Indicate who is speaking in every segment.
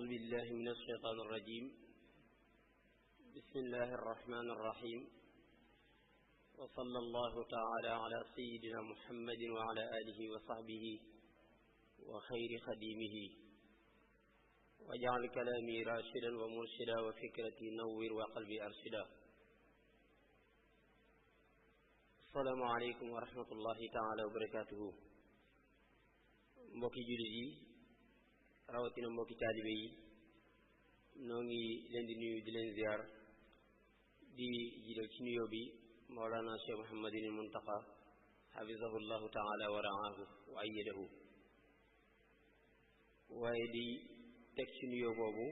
Speaker 1: أعوذ بالله من الشيطان الرجيم بسم الله الرحمن الرحيم وصلى الله تعالى على سيدنا محمد وعلى آله وصحبه وخير خديمه واجعل كلامي راشدا ومرشدا وفكرتي نور وقلبي أرشدا. السلام عليكم ورحمة الله تعالى وبركاته. mbokki jullit yi rawatina mbokki taalibe yi noo ngi leen di nuyu di leen ziar di jiital ci nuyoo bi Mawlana Cheikh Mouhamadin Muntaqa hafizahu llahu taala wa raahu wa ayyadahu, waaye di teg ci nuyoo boobu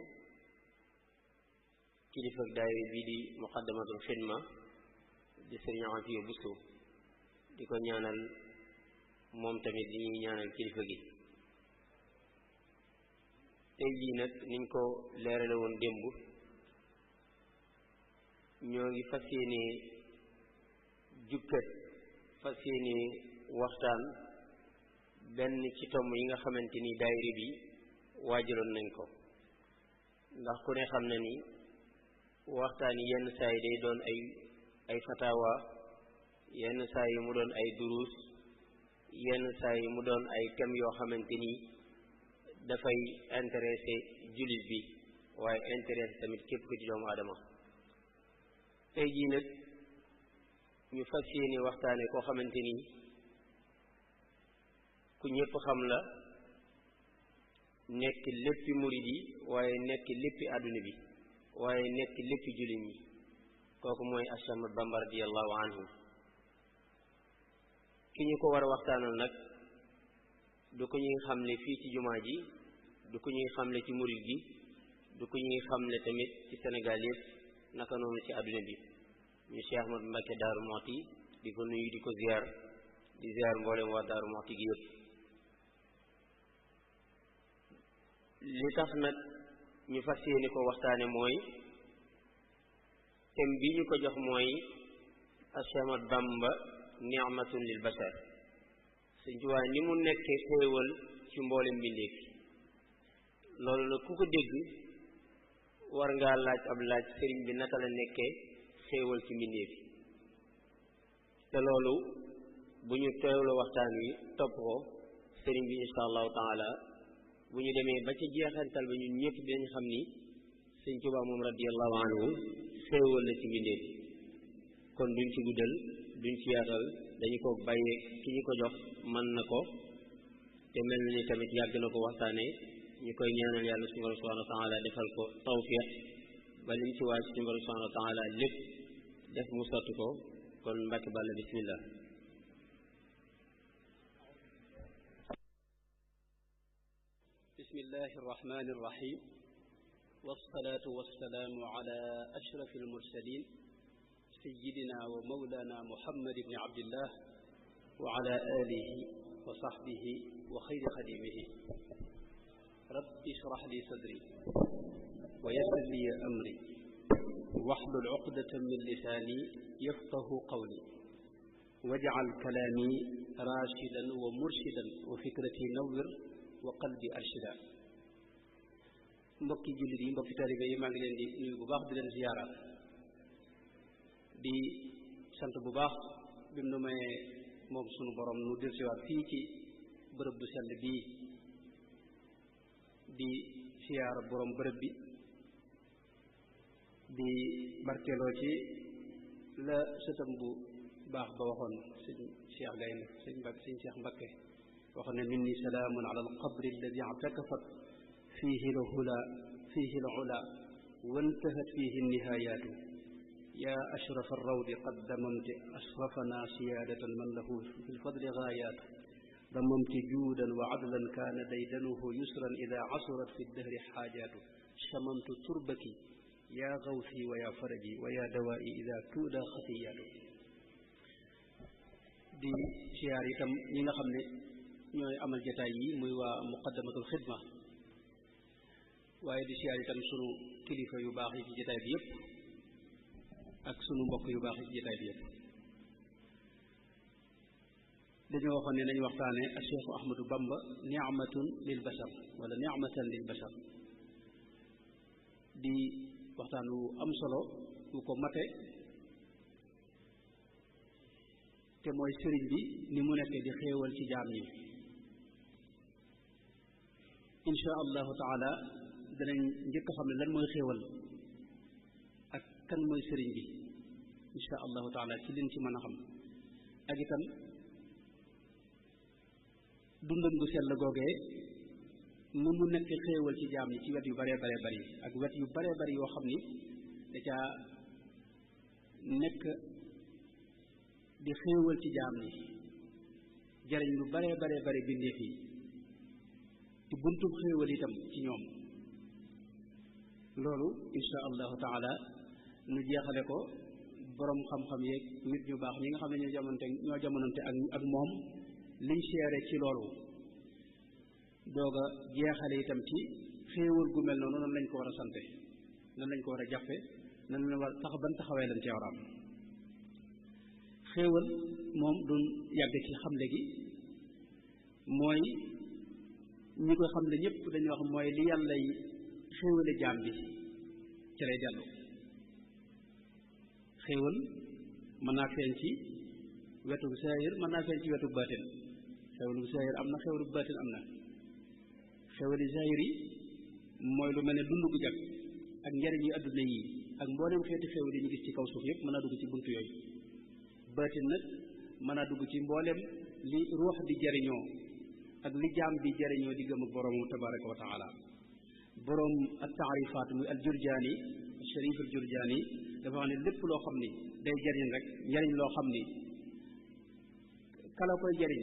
Speaker 1: kilifa daayira bi di muqaddamatul xidma di sëriñ Afiya Buso di ko ñaanal moom tamit di ñuy ñaanal kilifa gi. tey jii nag niñ ko leerale woon démb ñoo ngi fas yéene jukkat fas yéene waxtaan benn ci tomb yi nga xamante ni daayira bi waajaloon nañ ko, ndax ku ne xam na ni waxtaan yi yenn saa yi day doon ay fatawa, yenn saa yi mu doon ay duruus, yenn saa yi mu doon ay thèmes yoo xamante ni dafay intéressé jullit bi waaye intéressé tamit képp ku ci doomu aadama. tey jii nag ñu fas yéene waxtaane koo xamante ni ku ñëpp xam la, nekk léppi murid yi waaye nekk léppi àdduna bi waaye nekk léppi jullit ñi, kooku mooy Cheikh Ahmadu Bamba radiyallahu anhu. ki ñu ko war a waxtaanal nag du ko ñuy xamle fii ci jumaa ji, du ko ñuy xamle ci murid gi, du ko ñuy xamle tamit ci Sénégal yëpp, naka noonu ci àdduna bi, ñu Cheikh Ahmadu Mbacké Daaru Muxti di ko nuyu di ko ziar di ziar mboolem waa Daaru Muxti gi yëpp. li tax nag ñu fas yéene ko waxtaane mooy thème bi ñu ko jox mooy Cheikh Ahmadu Bamba ni'matun lil bashar. Sëñ Tuubaa ni mu nekkee xéewal ci mboolem mbindeef, loolu nag ku ko dégg war ngaa laaj ab laaj, sëriñ bi naka la nekkee xéewal ci mbindeef, te loolu bu ñu teewloo waxtaan wi topp ko sëriñ bi insha allahu taala bu ñu demee ba ci jeexantal ba ñun ñëpp dinañ xam ni Sëñ Tuubaa moom radiyallahu anhu xéewal la ci mbindeef. kon duñ ci guddal duñ ci yaatal, dañu ko bàyyee ki ñu ko jox mën na ko te mel na ni tamit yàgg na ko waxtaane. ñu koy ñaanal yàlla suñu borom subhanahu wa taala defal ko tawfiq ba lim ci waaj suñu borom subhanahu wa taala lépp def mu sotti ko. kon Mbàkke Balla bismillah.
Speaker 2: bismillahi arrahmani arrahim wassalatu wassalaamu ala ashrafil mursalin sayyidina wa mawlana muhammad ibni abdillah wa ala alihi wa sahbihi wa xayri xadimihi. rabbi shrah li sadri wa yassir li amri wahlul uqdatan min lisani yafqahu qawli waj'al kalami rashidan wa murshidan wa fikrati nawwir wa qalbi arshida. mbokki jullit yi, mbokki taalibe yi, maa ngi leen di nuyu bu baax di leen ziyaara, di sant bu baax bi mu nu mayee moom sunu borom nu dellusiwaat fii ci bërëb bu sell bii di siyaara borom bërëb bi, di barkeeloo ci la sëtam bu baax ba waxoon sëñ Cheikh Gaynde sëñ Cheikh Mbacké waxoon ne minni salaamun ala alqabri alladi i'takafat fiihi lhula fiihi lula wantahat fiihi nihayaatu yaa ashraf arrawdi qad damamti ashrafana siyaadatan man lahu fi lfadli gaayaatu damamti juudan wa adlan kaana daydanuhu yusran ida casurat fi ddahri xaajaatu shamamtu turbaki yaa gawsi wa yaa faraji wa yaa dawaa'i ida tuuda xatiyaatu. di siyaar itam ñi nga xam ne ñooy amal jataay yi muy waa muqaddamatul xidma, waaye di siyaar itam sunu kilifa yu baax yi ci jataay bi yëpp ak sunu mbokk yu baax yi ci jataay bi yëpp. dañoo waxoon ne nañ waxtaane Cheikh Ahmadou Bamba ni'matun lil bashar wala ni'matan lil bashar. di waxtaan wu am solo wu ko mate te mooy sëriñ bi ni mu nekkee di xéewal ci jaam ñi. insha allahu taala danañ njëkk a xam ne lan mooy xéewal ak kan mooy sëriñ bi insha allahu taala ci liñ ci mën a xam ak itam dundam gu sell googee nu mu nekk xéewal ci jaam ñi ci wet yu baree baree bari ak wet yu baree bari yoo xam ni da caa nekk di xéewal ci jaam ñi jariñ lu baree baree bari bindeef yi ci buntub xéewal itam ci ñoom. loolu insha allahu taala nu jeexale ko boroom xam-xam yeeg nit ñu baax ñi nga xam ne ñoo jamonante ak moom liñ seere ci loolu doog a jeexale itam ci xéewal gu mel noonu nan lañ ko war a sante nan lañ ko war a jàppe nan la war tax ban taxawee lañ ci war a am. xéewal moom duñ yàgg ci xamle gi mooy ñi ko xamle ñëpp dañuy wax mooy li yàlla yi xéewale jaam bi ci lay dellu. xéewal mën naa feeñ ci wetu saahir mën naa feeñ ci wetu baatin. xéewalu saahir am na xéewalu baatin am na. xéewali saahir yi mooy lu mel ne dund gu jag ak njariñ yu adduna yi ak mboolem xeeti xéewal yi ñu gis ci kaw suuf yëpp mën naa dugg ci buntu yooyu. baatin nag mën naa dugg ci mboolem li ruux di jariñoo ak li jaam bi jariñoo di gëm ak boroomu tabaraka wa taala. boroom ak taarifaat muy al jurjaani sharif al jurjaani dafa wax ne lépp loo xam ni day jariñ rek njariñ loo xam ni kala koy jariñ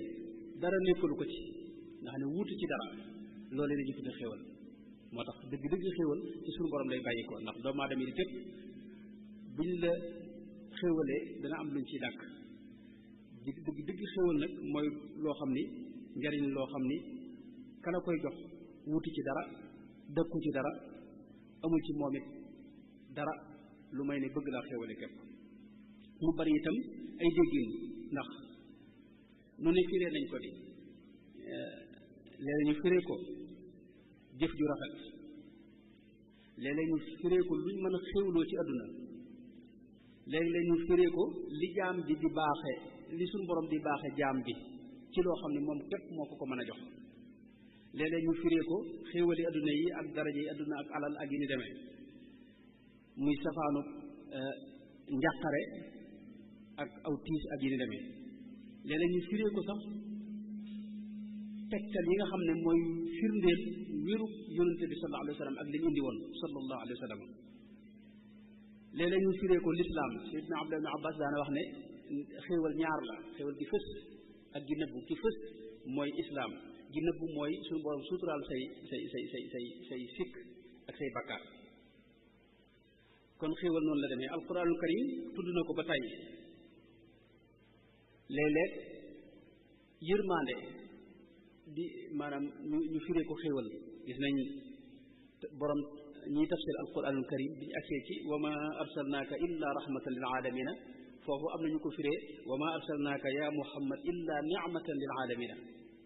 Speaker 2: dara nekkalu ko ci nga xam ne wuutu ci dara loolu la ñu tudde xéwal. moo tax dëgg-dëgg xéwal ci suñu borom lay bàyyi ko ndax doomu aadama yi di tëpp buñ la xéwalee dana am luñ ciy dàkk. dëgg xéwal nag mooy loo xam ni njariñ loo xam ni kala koy jox wuutu ci dara dëkku ci dara amul ci moom it dara lu may ne bëgg laa xéwale képp. mu bari itam ay déggin ndax nu ne firee nañ ko di léeg-léeg ñu firee ko jëf ju rafet, léeg-léeg ñu firee ko luñ mën a xéwloo ci àdduna, léeg-léeg ñu firee ko li jaam bi di baaxe li suñ borom di baaxe jaam bi ci loo xam ne moom képp moo ko ko mën a jox. léeg-léeg ñu firee ko xéewali adduna yi ak daraja yi adduna ak alal ak yi ni demee muy safaanu njàqare ak aw tiis ak yi ni demee. léeg-léeg ñu firee ko sax tegtal yi nga xam ne mooy firndeel wéru yonente bi sallallahu alayhi wa sallam ak li ñu indi woon sallallahu alayhi wa sallam. léeg-léeg ñu firee ko lislaam. Sayyidina Abdullah ibn Abbas daana wax ne xéewal ñaar la, xéewal gi fës ak gi nëbbu. ki fës mooy islaam, gi nëbbu mooy suñu borom suturaal say sikk ak say bakkaar. kon xéewal noonu la demee. alquranul karim tudd na ko ba tey. léeg-léeg yërmande di maanaam ñu firee ko xéewal. gis nañ borom ñiy tafsir alquranul karim bi ñu agsee ci wa ma arsalnaaka illa rahmatan lil alamina, foofu am na ñu ko firee wa ma arsalnaaka ya muhammad illa ni'matan lil alamina,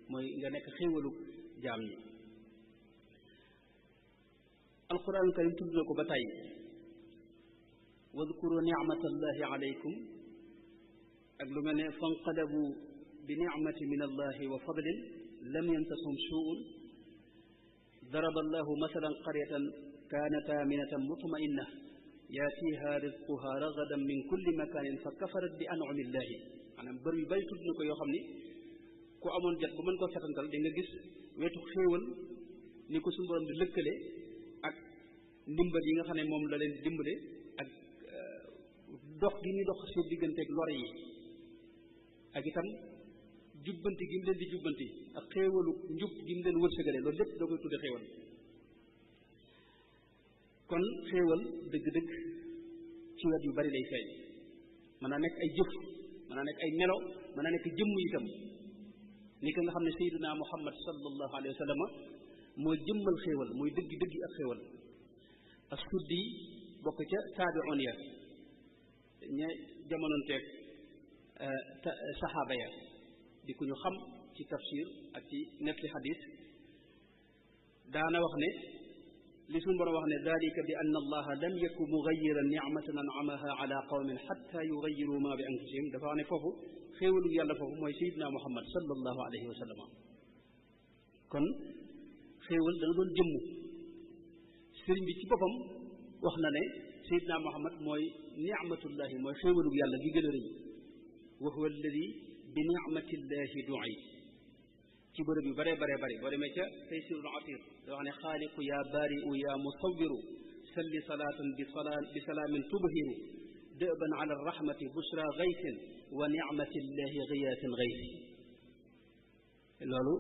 Speaker 2: mooy nga nekk xéewalu jaam ñi. alquranul karim tudd na ko ba tey wadkuru ni'matallahi alaykum ak lu mel ne fanqalabu bi ni'mati min allahi wa fadlin lam yamsashum su'un daraba allahu masalan qaryatan kanat aminatan mutma'inna yaatiha rizquha ragadan min kulli makanin fa kafarat bi an'ami llahi. maanaam bër yu bari tudd na ko yoo xam ni ku amoon jot ba mën koo setantal di nga gis wetu xéewal ni ko suñu borom di lëkkale ak ndimbal yi nga xam ne moom la leen dimbale ak dox gi ñuy dox seen digganteeg lor yi ak itam jubbanti gi mu leen di jubbanti ak xéewalu njub gi mu leen wërsëgale. loolu lépp doo koy tudde xéewal. kon xéewal dëgg-dëgg ci wet yu bari lay feeñ. mën naa nekk ay jëf, mën naa nekk ay melo, mën naa nekk jëmm itam. ni ko nga xam ne sayyiduna muhammad sallallahu alayhi wa sallam moo jëmmal xéewal, mooy dëgg-dëgg ak xéewal. as-Suddi bokk ca taabi'un ya ña jamononteeg saxaaba ya di ku ñu xam ci tafsir ak ci nettali xadis daana wax ne li suñu borom wax ne dalika bi anna allaha lam yaku mugayiran nicmatan anamaha ala qawmin xatta yugayiru ma bi anfusihim dafa wax ne foofu xéewalu yàlla foofu mooy sayidna muhammad sallallahu alayhi wa sallam kon xéewal dana doon jëmm sëriñ bi ci boppam wax na ne sayidna muhammad mooy nicmatullahi mooy xéewalu yàlla gi gën a rëy wa huwa alladi bi nicmatillahi du'i ci bërëb yu bare bare bare boo demee ca taysirul asir da wax ne xaaliqu ya bari'u ya musawiru salli salatan bi salaamin tubhiru dëban ala rahmati busra gaysin wa nicmatillahi giyaasin gaysi loolu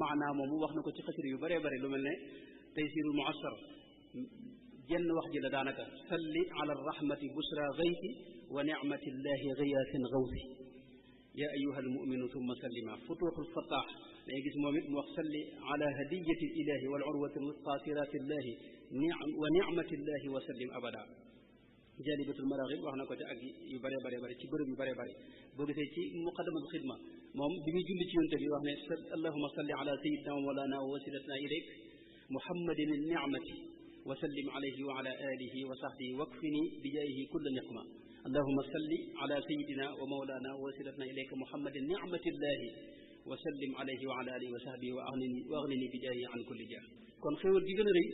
Speaker 2: maanaa moomu wax na ko ci xasir yu bare bare lu mel ne taysirul muassar jenn wax ji la daanaka salli ala rahmati busra gaysi wa nicmatillahi giyaasin gawsi ya ayuha almuminu thumma sallima futuxul fataax dañuy gis moom it mu wax salli ala hadiyati ilahi wal urwati alwusqa siratillahi wa nicmatillahi wa sallim abada jalibatul maraaxib wax na ko ci ak yu bare bare bare ci bërëb yu bare bare boo gisee ci muqaddamatul xidma moom bi muy julli ci yonte bi wax ne allahuma salli ala sayidina wa mawlana wa wasilatna ilayk muhammadin nicmati wa sallim alayhi wa ala alihi wa sahbihi wakfini bi jaayihi kulla niqma allahuma salli ala sayidina wa mawlana wa wasilatna ilayka muhammadin nicmatillahi wa sallim alayhi wa ala alihi wa sahbihi wa aghnini bi jaayihi an kulli jah kon xéewal gi gën a rëy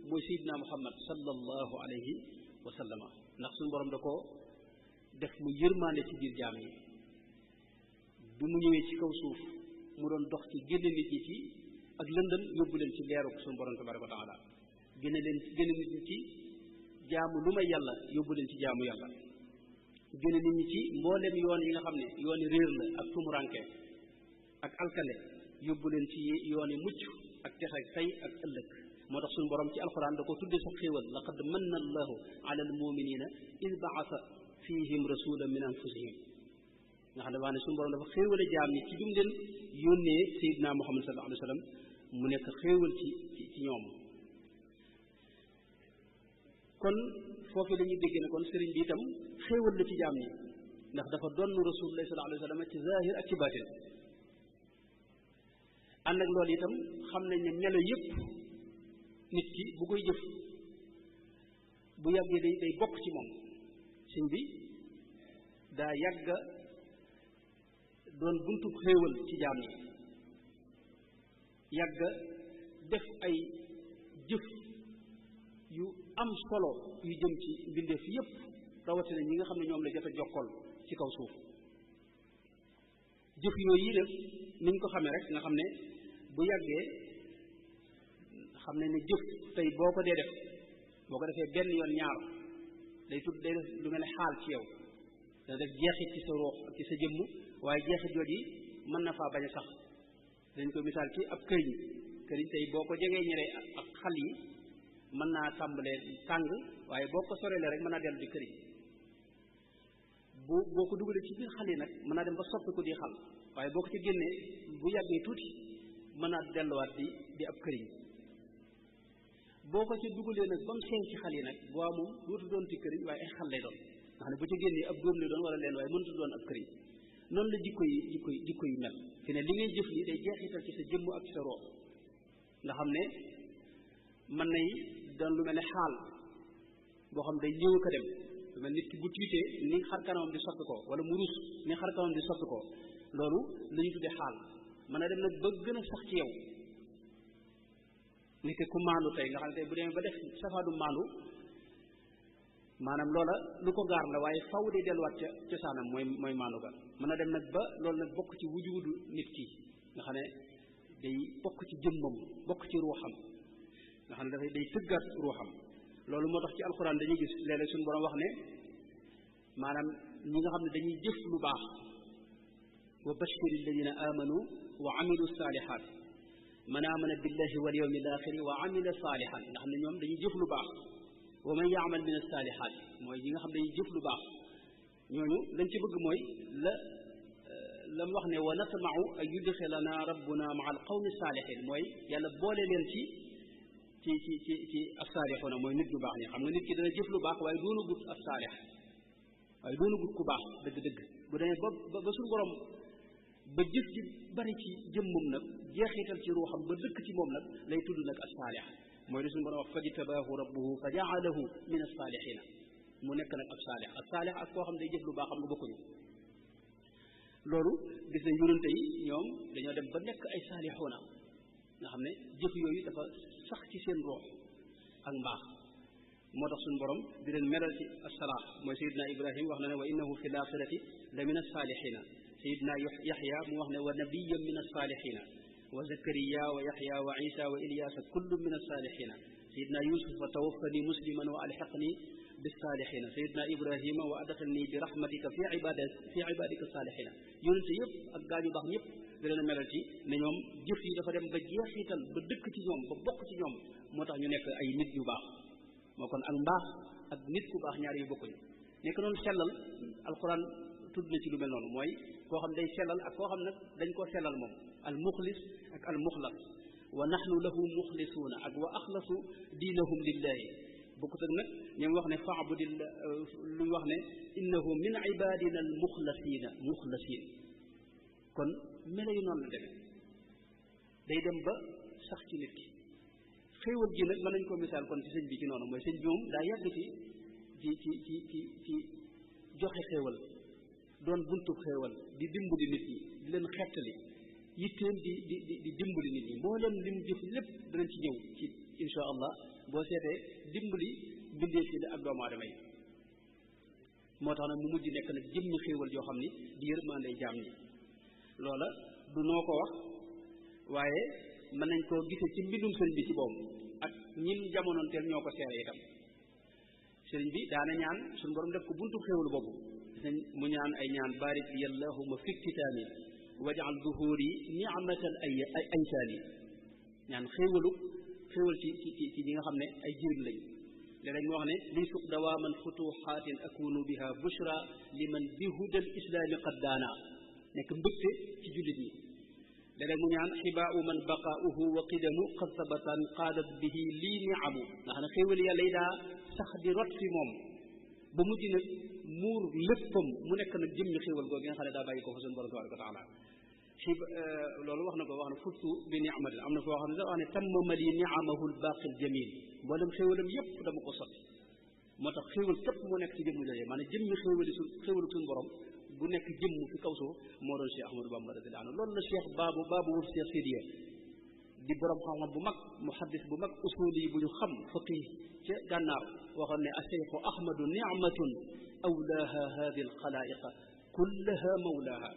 Speaker 2: mooy sayidina muhammad sallallahu alayhi wa sallama ndax suñu borom da ko def mu yërmaande ci biir jaam yi bi mu ñëwee ci kaw suuf mu doon dox ci génne nit ñi ci ak lëndëm yóbbu leen ci leeru suñu borom tabaraka wa taala génne nit ñi ci jaamu lu may yàlla yóbbu leen ci jaamu yàlla génne nit ñi ci mboolem yoon yi nga xam ne yooni réer la ak tumuranke ak alkale yóbbu leen ci yooni mucc ak texe tey ak ëllëg moo tax suñu borom ci alxuraan da ko tuddee sax xéewal laqad manna allahu ala almuminina id baasa fihim rasulan min anfusihim nga xam ne waa ne suñu borom dafa xéewale jaam ñi ci dum leen yónnee sayidina muhammad sallallahu alayhi wa sallam mu nekk xéewal ci ñoom kon foofu la ñuy déggee ne kon sëriñ bi itam xéewal la ci jaam ñi ndax dafa donn rasulullah sallallahu alayhi wa sallam ci zahir ak ci baatin ànd ak loolu itam xam nañ ne melo yépp nit ki bu koy jëf bu yàggee day bokk ci moom sëñ bi daa yàgga doon buntu xéewal ci jaam yi yàgga def ay jëf yu am solo yu jëm ci mbindeef yépp rawatina ñi nga xam ne ñoom la jot a jokkool ci kaw suuf jëf yooyu yi def niñ ko xamee rek nga xam ne bu yàggee xam ne ne jëf tey boo ko dee def boo ko defee benn yoon ñaar day def lu mel ne xaal ci yow dana def jeexit ci sa ruux ak ci sa jëmm waaye jeexit jooju yi mën na faa bañ a sax dañ ko misaal ci ab këriñ tey boo ko jegee ñeree ak xal yi mën naa tàmbalee tàng waaye boo ko soreelee rek mën naa dellu di këriñ boo ko dugalee ci biir xal yi nag mën naa dem ba soppi ko di xal waaye boo ko ci génnee bu yàggee tuuti mën naa delluwaat di ab këriñ boo ko ci dugalee nag ba mu xeeñ ci xal yi nag boo moom dootu doon ci këriñ waaye ay xal lay doon nga xam ne bu ci génnee ab dóom lay doon wala leen waaye mënut doon ab këriñ noonu la jikko yi mel fi ne li ngay jëf li day jeexital ci sa jëmm ak ci sa roox nga xam ne mën nay doon lu mel ne xaal boo xam day ñëw ko dem lu mel nit ki bu tiitee ni xar kanamam di soppi ko wala mu rus ni xar kanamam di soppi ko loolu la ñu tuddee xaal mën a dem nag ba gën a sax ci yow ni ki ku maandu tey nga xam ne tey bu demee ba def safaadu maandu maanaam loola lu ko gaar la waaye faw day delluwaat ca cosaanam mooy maandu ga mën a dem nag ba loolu nag bokk ci wujudu nit ki nga xam ne day bokk ci jëmmam bokk ci ruuxam nga xam ne dafay day tëggaat ruuxam loolu moo tax ci alxuraan dañuy gis léeg-léeg suñu borom wax ne maanaam ñi nga xam ne dañuy jëf lu baax wa bashiri alladina amanu wa amilu salihat man amana billahi wal yawmil axiri wa amila salihan nga xam ne ñoom dañuy jëf lu baax wa man yaamal min as-salihat mooy ñi nga xam ne dañuy jëf lu baax ñooñu lañ ci bëgg mooy la mu wax ne wa natma'u an yudxilana rabbuna ma'a al-qawmi salihin mooy yàlla boole leen ci as-salihuna mooy nit ñu baax ñi xam nga nit ki dana jëf lu baax waaye doonu gut as-salih waaye doonu gut ku baax dëgg-dëgg bu demee ba suñu borom ba jëf ci bari ci jëmmam nag jeexital ci ruuxam ba dëkk ci moom nag lay tudd nag as-salih mooy li suñu borom wax fajtabaahu rabbuhu fa ja'alahu min as-saalihiina mu nekk nag ab saalix ak koo xam ne day jëf lu baax xam nga bokkuñu loolu gis nañ yonente yi ñoom dañoo dem ba nekk ay saalixuuna nga xam ne jëf yooyu dafa sax ci seen ruux ak mbaax moo tax suñu borom di leen melal ci as-salaax mooy sayidna ibrahim wax na ne wa innahu fi l-aaxirati la min as-saalihiina sayidna yaxya mu wax ne wa nabiyyan min as-saalihiina wa zakariya wa yaxya wa isa wa ilyaasa kullun min as-saalihiina sayidna yusuf wa tawaffani musliman wa alxiqni bis-saalihiina sayidna ibrahima wa adxilni bi rahmatika fi ibadika as-saalihiina yonente yëpp ak gaañu baax ñëpp da leen a melal ci ne ñoom jëf yi dafa dem ba jeexital ba dëkk ci ñoom ba bokk ci ñoom moo tax ñu nekk ay nit yu baax moo kon ak mbaax ak nit ku baax ñaar yu bokkuñu nekk noonu sellal alquran tudd na ci lu mel noonu mooy koo xam day sellal ak koo xam nag dañ koo sellal moom al muxlis ak al muxlas wa nahnu lahu muxlisuuna ak wa axlasu diinahum lillahi bokkut ak nag ñoom wax ne faabudillah lu wax ne innahu min ibadina al muxlasin kon melo yu noonu la demee day dem ba sax ci nit ki xéewal gi nag mën nañ ko misaal kon ci sëñ bi ci noonu mooy sëñ bi moom daa yàgg ci joxe xéewal doon buntu xéewal di dimbali nit ñi di leen xettali yitteem di dimbali nit ñi mbooleem li mu jëf lépp danañ ci ñëw ci insha allah boo seetee dimbali bindee fi ak doomu aadama yi moo tax nag mu mujj nekk nag jëmmi xéewal yoo xam ni di yërmande jaam ñi loola du noo ko wax waaye mën nañ koo gisee ci mbindum sëriñ bi ci boobu ak ñim jamonoonteel ñoo ko seere itam sëriñ bi daana ñaan suñu borom def ko buntu xéewal boobu mu ñaan ay ñaan barik li allahumma fi iktitaami waj'al duhuri ni'matal aysaani ñaan xéewal ci ñi nga xam ne ay jirim lañ léeg-léeg mu wax ne li suq dawaaman futuxaatin akunu biha bushra liman bi hudal islaami qad daana nekk mbëgte ci jullit ñi léeg-léeg mu ñaan xibaau man baqaauhu wa qidamu qad sabatan qaadat bihi lii niamu nga xam ne xéewal yàlla yi daa sax di rot fi moom ba mujj nag muur léppam mu nekk nag jëmmi xéewal googu nga xam ne daa bàyyi ko fa suñu borom tabaraka wa taala loolu wax na ko wax ne futtu bi niamatin am na foo xam ne sax wax ne tammama li niamahu lbaaqi aljamil mboolem xéewalam yépp dama ko sotti moo tax xéewal képp moo nekk ci jëmm jooje maanaam jëmmi xéewali suñu borom bu nekk jëmm fi kaw suuf moo doon Cheikh Ahmadou Bamba radiyallahu anhu loolu la Cheikh baabu wul Cheikh Sidiya di borom xam-xam bu mag muhaddis bu mag usuli bu ñu xam faqih ca gànnaar waxoon ne acheikhu ahmadu ni'matun awlaaha hadi alxalaiqa kullaha mawlaaha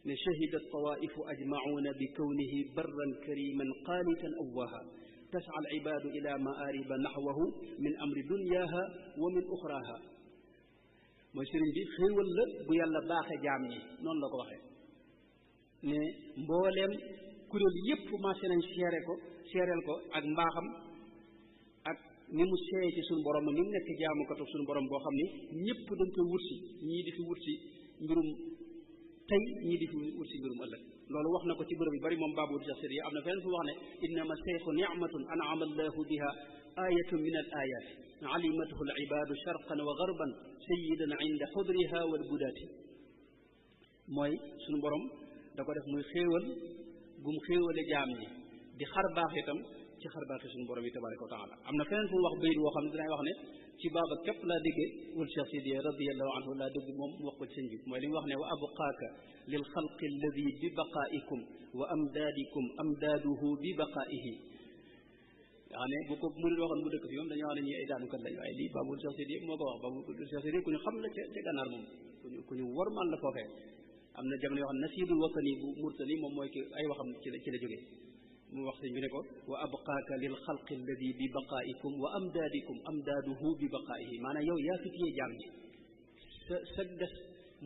Speaker 2: ne shahida tawaifu ajmacuuna bi kawnihi barran kariman qaanitan awwaaha tas'a alcibaadu ila maariba naxwahu min amri dunyaha wa min uxraaha mooy sëriñ bi xéewal la bu yàlla baaxe jaam ñi noonu la ko waxee ne mbooleem kuréel yépp commencé nañ seereel ko ak mbaaxam ak ni mu seeye ci suñu borom ni mu nekk jaamukatu suñu borom boo xam ni ñëpp dañ koy wutsi ñii di fi wutsi mbirum tey ñii di fi wutsi mbirum ëllëg loolu wax na ko ci bërëb yu bari moom baabu di sax sëriñ am na feneen fu wax ne innama seyxu nicmatun an'ama allahu biha ayatun min al ayat alimathu al ibadu sharqan wa garban sayyidan inda xudriha wal budaati mooy suñu borom da ko def muy xéewal gum xéewale jaam ñi di xar baax itam ci xar baaxi suñu borom yi tabaraka wa taala am na feneen fu mu wax bayit woo xam ne dinay wax ne ci baaba képp laa déggee wal Cheikh Sidiya radiallahu anhu laa dégg moom mu wax ko ci sëñ bi mooy li mu wax ne wa abqaaka lil xalqi alladi bi baqaikum wa amdaadikum amdaaduhu bi baqaihi nga xam ne bu ko murid waxoon mu dëkk fi moom dañoo wax ne ñi ay daanukat lañ waaye lii baabul Cheikh Sidiya moo ko wax baabul Cheikh Sidiya ku ñu xam la ca gànnaar moom ku ñu warmal la foofee am na jamono yoo xam ne nasidul watani bu murtali moom mooy ki ay waxam ci la jógee mu wax sëñ bi ne ko wa abqaaka lil xalqi alladi bi baqaikum wa amdaadikum amdaaduhu bi baqaihi maanaam yow yaa fi téye jaam ñi sa des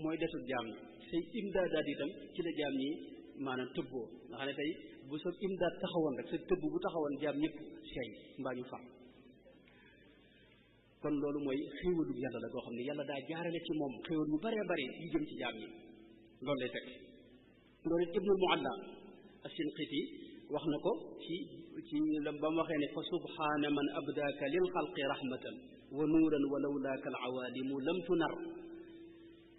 Speaker 2: mooy desul jaam ñi say imdaadaat itam ci la jaam ñi maanaam tëbboo nga xam ne tey bu sa imdaad taxawoon rek sa tëbb bu taxawoon jaam ñëpp seey mbaa ñu fam kon loolu mooy xéewalu yàlla la koo xam ne yàlla daa jaarale ci moom xéewal yu baree bare yu jëm ci jaam ñi loolu lay fekk loolu ibnul mualla as-Sinqiti wax na ko ci ba mu waxee ne fa subhaana man abdaaka lil xalqi rahmatan wa nuuran wa lawlaaka al awaalimu lam tunar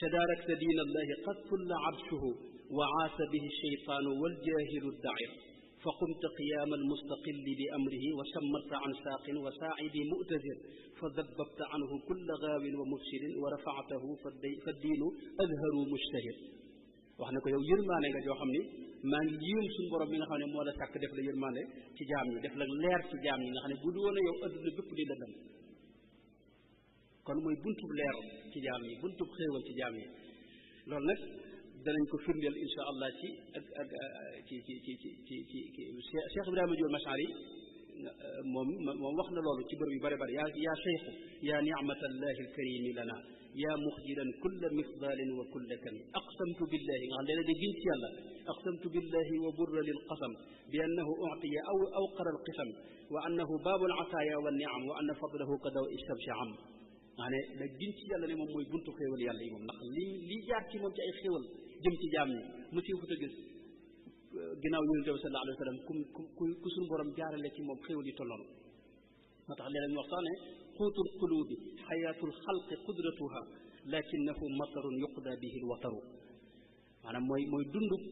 Speaker 2: tadaarakta diina allahi qad kulla abshuhu wa aasa bihi sheytaanu wal jaahilu dair fa qumta qiyaama almustaqilli bi amrihi wa sammatta an saaqin wa saaidi mu'tazir fa dabbabta anhu kulla gaawin wa mufsidin wa rafa'tahu fa diinu azharu mushtahir wax na ko yow yërmaane nga joo xam ni maa ngi yéem suñu borom bi nga xam ne moo la sàkk def la yërmaane ci jaam ñi def la leer ci jaam ñi nga xam ne bu du woon a yow adduna bépp di lëndëm kon mooy buntub leer ci jaam ñi buntub xéewal ci jaam ñi loolu nag danañ ko firndeel insha allah ci ak Cheikh Ibrahima Diop Mashari moom wax na loolu ci bërëb yu bëri bëri yaa cheikhu yaa nicmatallahi alkarimi lana yaa muxjilan kulla mifdalin wa kulla kami aqsamtu billahi nga xam ne da giñ ci yàlla aqsamtu billahi wa burra lil qasam bi annahu utiya aw awqara alqisam wa annahu baabu alataaya wa niam wa anna fadlahu ka daw istabshi am nga ne da giñ ci yàlla ne moom mooy buntu xéewal yàlla yi moom ndax li jaar ci moom ci ay xéewal jëm ci jaam ñi mu ci futa gis ginnaaw yonent bi sallallahu alayhi wa sallam ku suñu borom jaarale ci moom xéewal yi tolloon moo tax léeg-léeg ñu wax sax ne xuutul qulubi xayaatul xalqi qudratuha lakinnahu matarun yuqda bihi lwataru maanaam mooy dundub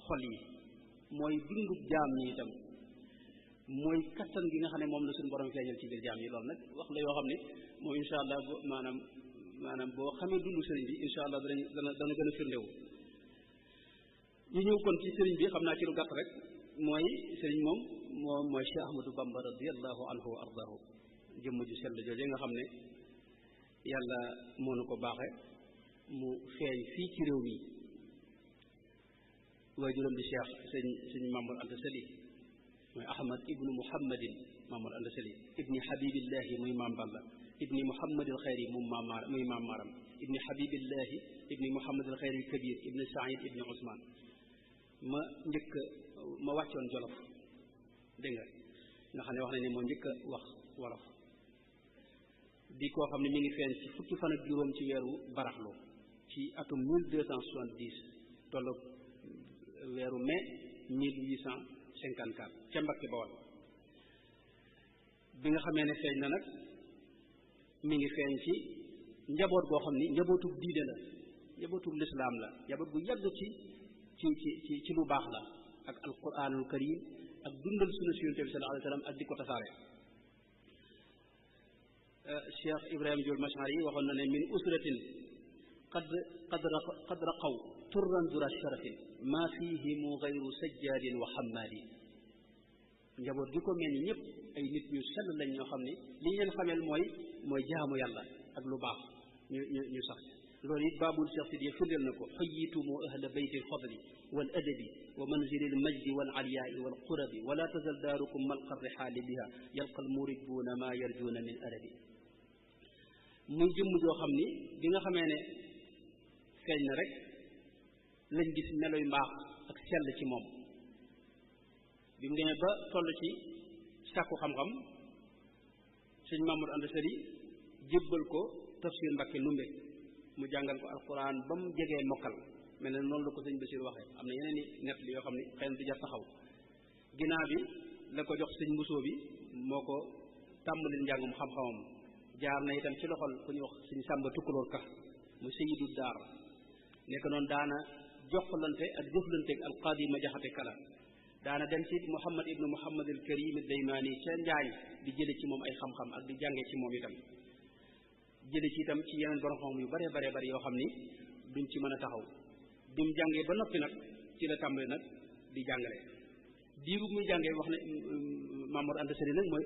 Speaker 2: xol yi mooy dundub jaam ñi itam mooy kattan gi nga xam ne moom la suñu borom feeñal ci biir jaam yi loolu nag wax la yoo xam ne moom insha allah maanaam boo xamee dundu sëriñ bi insha allah dana gën a firndewu ñu ñëw kon ci sëriñ bi xam naa ci lu gàtt rek mooy sëriñ moom mooy Cheikh Ahmadou Bamba radiallahu anhu wa ardahu jëmm ju sell jooje nga xam ne yàlla moo nu ko baaxe mu feeñ fii ci réew mi waajuram di Cheikh sëñ Mamour Anta Sali mooy Ahmad ibnu Muhammadin Mamour Anta Sali ibni Habibillahi muy Maam Balla ibni Muhammadil Xayri muy Maam Maram ibni Habibillahi ibni Muhammadil Xayri Kabir ibni Saïd ibni Ousmane ma wàccoon Jolof dégg nga xam ne wax na ne moo njëkk a wax wolof di koo xam ne mi ngi feeñ ci fukki fan ak juróom ci weeru baraxlu ci atum 1270 tolloog weeru mai 1854 ca Mbakke Bawol bi nga xamee ne feeñ na nag mi ngi feeñ ci njaboot goo xam ni njabootug diine la njabootug lislaam la njaboot gu yàgg ci lu baax la ak alquranul karim ak dundal sunna si yonent bi sallallahu alayhi wa sallam ak di ko tasaare Cheikh Ibrahima Diop Mashari yi waxoon na ne min usratin qad raqaw turran dura sharafin ma fihimu gayru sajjadin wa hammaadi njaboot gi ko mel ni ñëpp ay nit ñu sell lañ ñoo xam ne li ñu leen xamel mooy jaamu yàlla ak lu baax ñu sax loolu it baabul Cheikh Sidi firndeel na ko xayyitumu ahla bayti alfadli wal adabi wa manzili almajdi wal aliyaai wal qurabi wala tazal daarukum malqa rihaali biha yalqa almuribuuna ma yarjuuna min arabi muy jëmm joo xam ni bi nga xamee ne feeñ na rek lañ gis meloy mbaax ak sell ci moom bi mu demee ba toll ci sàkku xam-xam sëñ Mamour Anta Sali jébbal ko tafsir Mbakke Lumbe mu jàngal ko alquran ba mu jegee mokkal mel ne noonu la ko sëñ Basiir waxee am na yeneen i nett li yoo xam ne xëy na di jar taxaw ginnaaw bi la ko jox sëñ Mbusoo bi moo ko tàmbali njàngum xam-xamam jaar na itam ci loxol ku ñuy wax sëñ Sàmba Tukkulóor Ka mu sayyidu daar nekk noonu daana jokkalante ak jëflante ak alqaadi ma jaxate kala daana dem ci Muhammad ibnu Muhammad al Karim Daymaani ca Njaañ di jële ci moom ay xam-xam ak di jànge ci moom itam jële ci itam ci yeneen borom xam yu bare bare yoo xam ni duñ ci mën a taxaw bi mu jàngee ba noppi nag ci la tàmbali nag di jàngale diiru muy jàngee wax ne Mamour Anta Sali nag mooy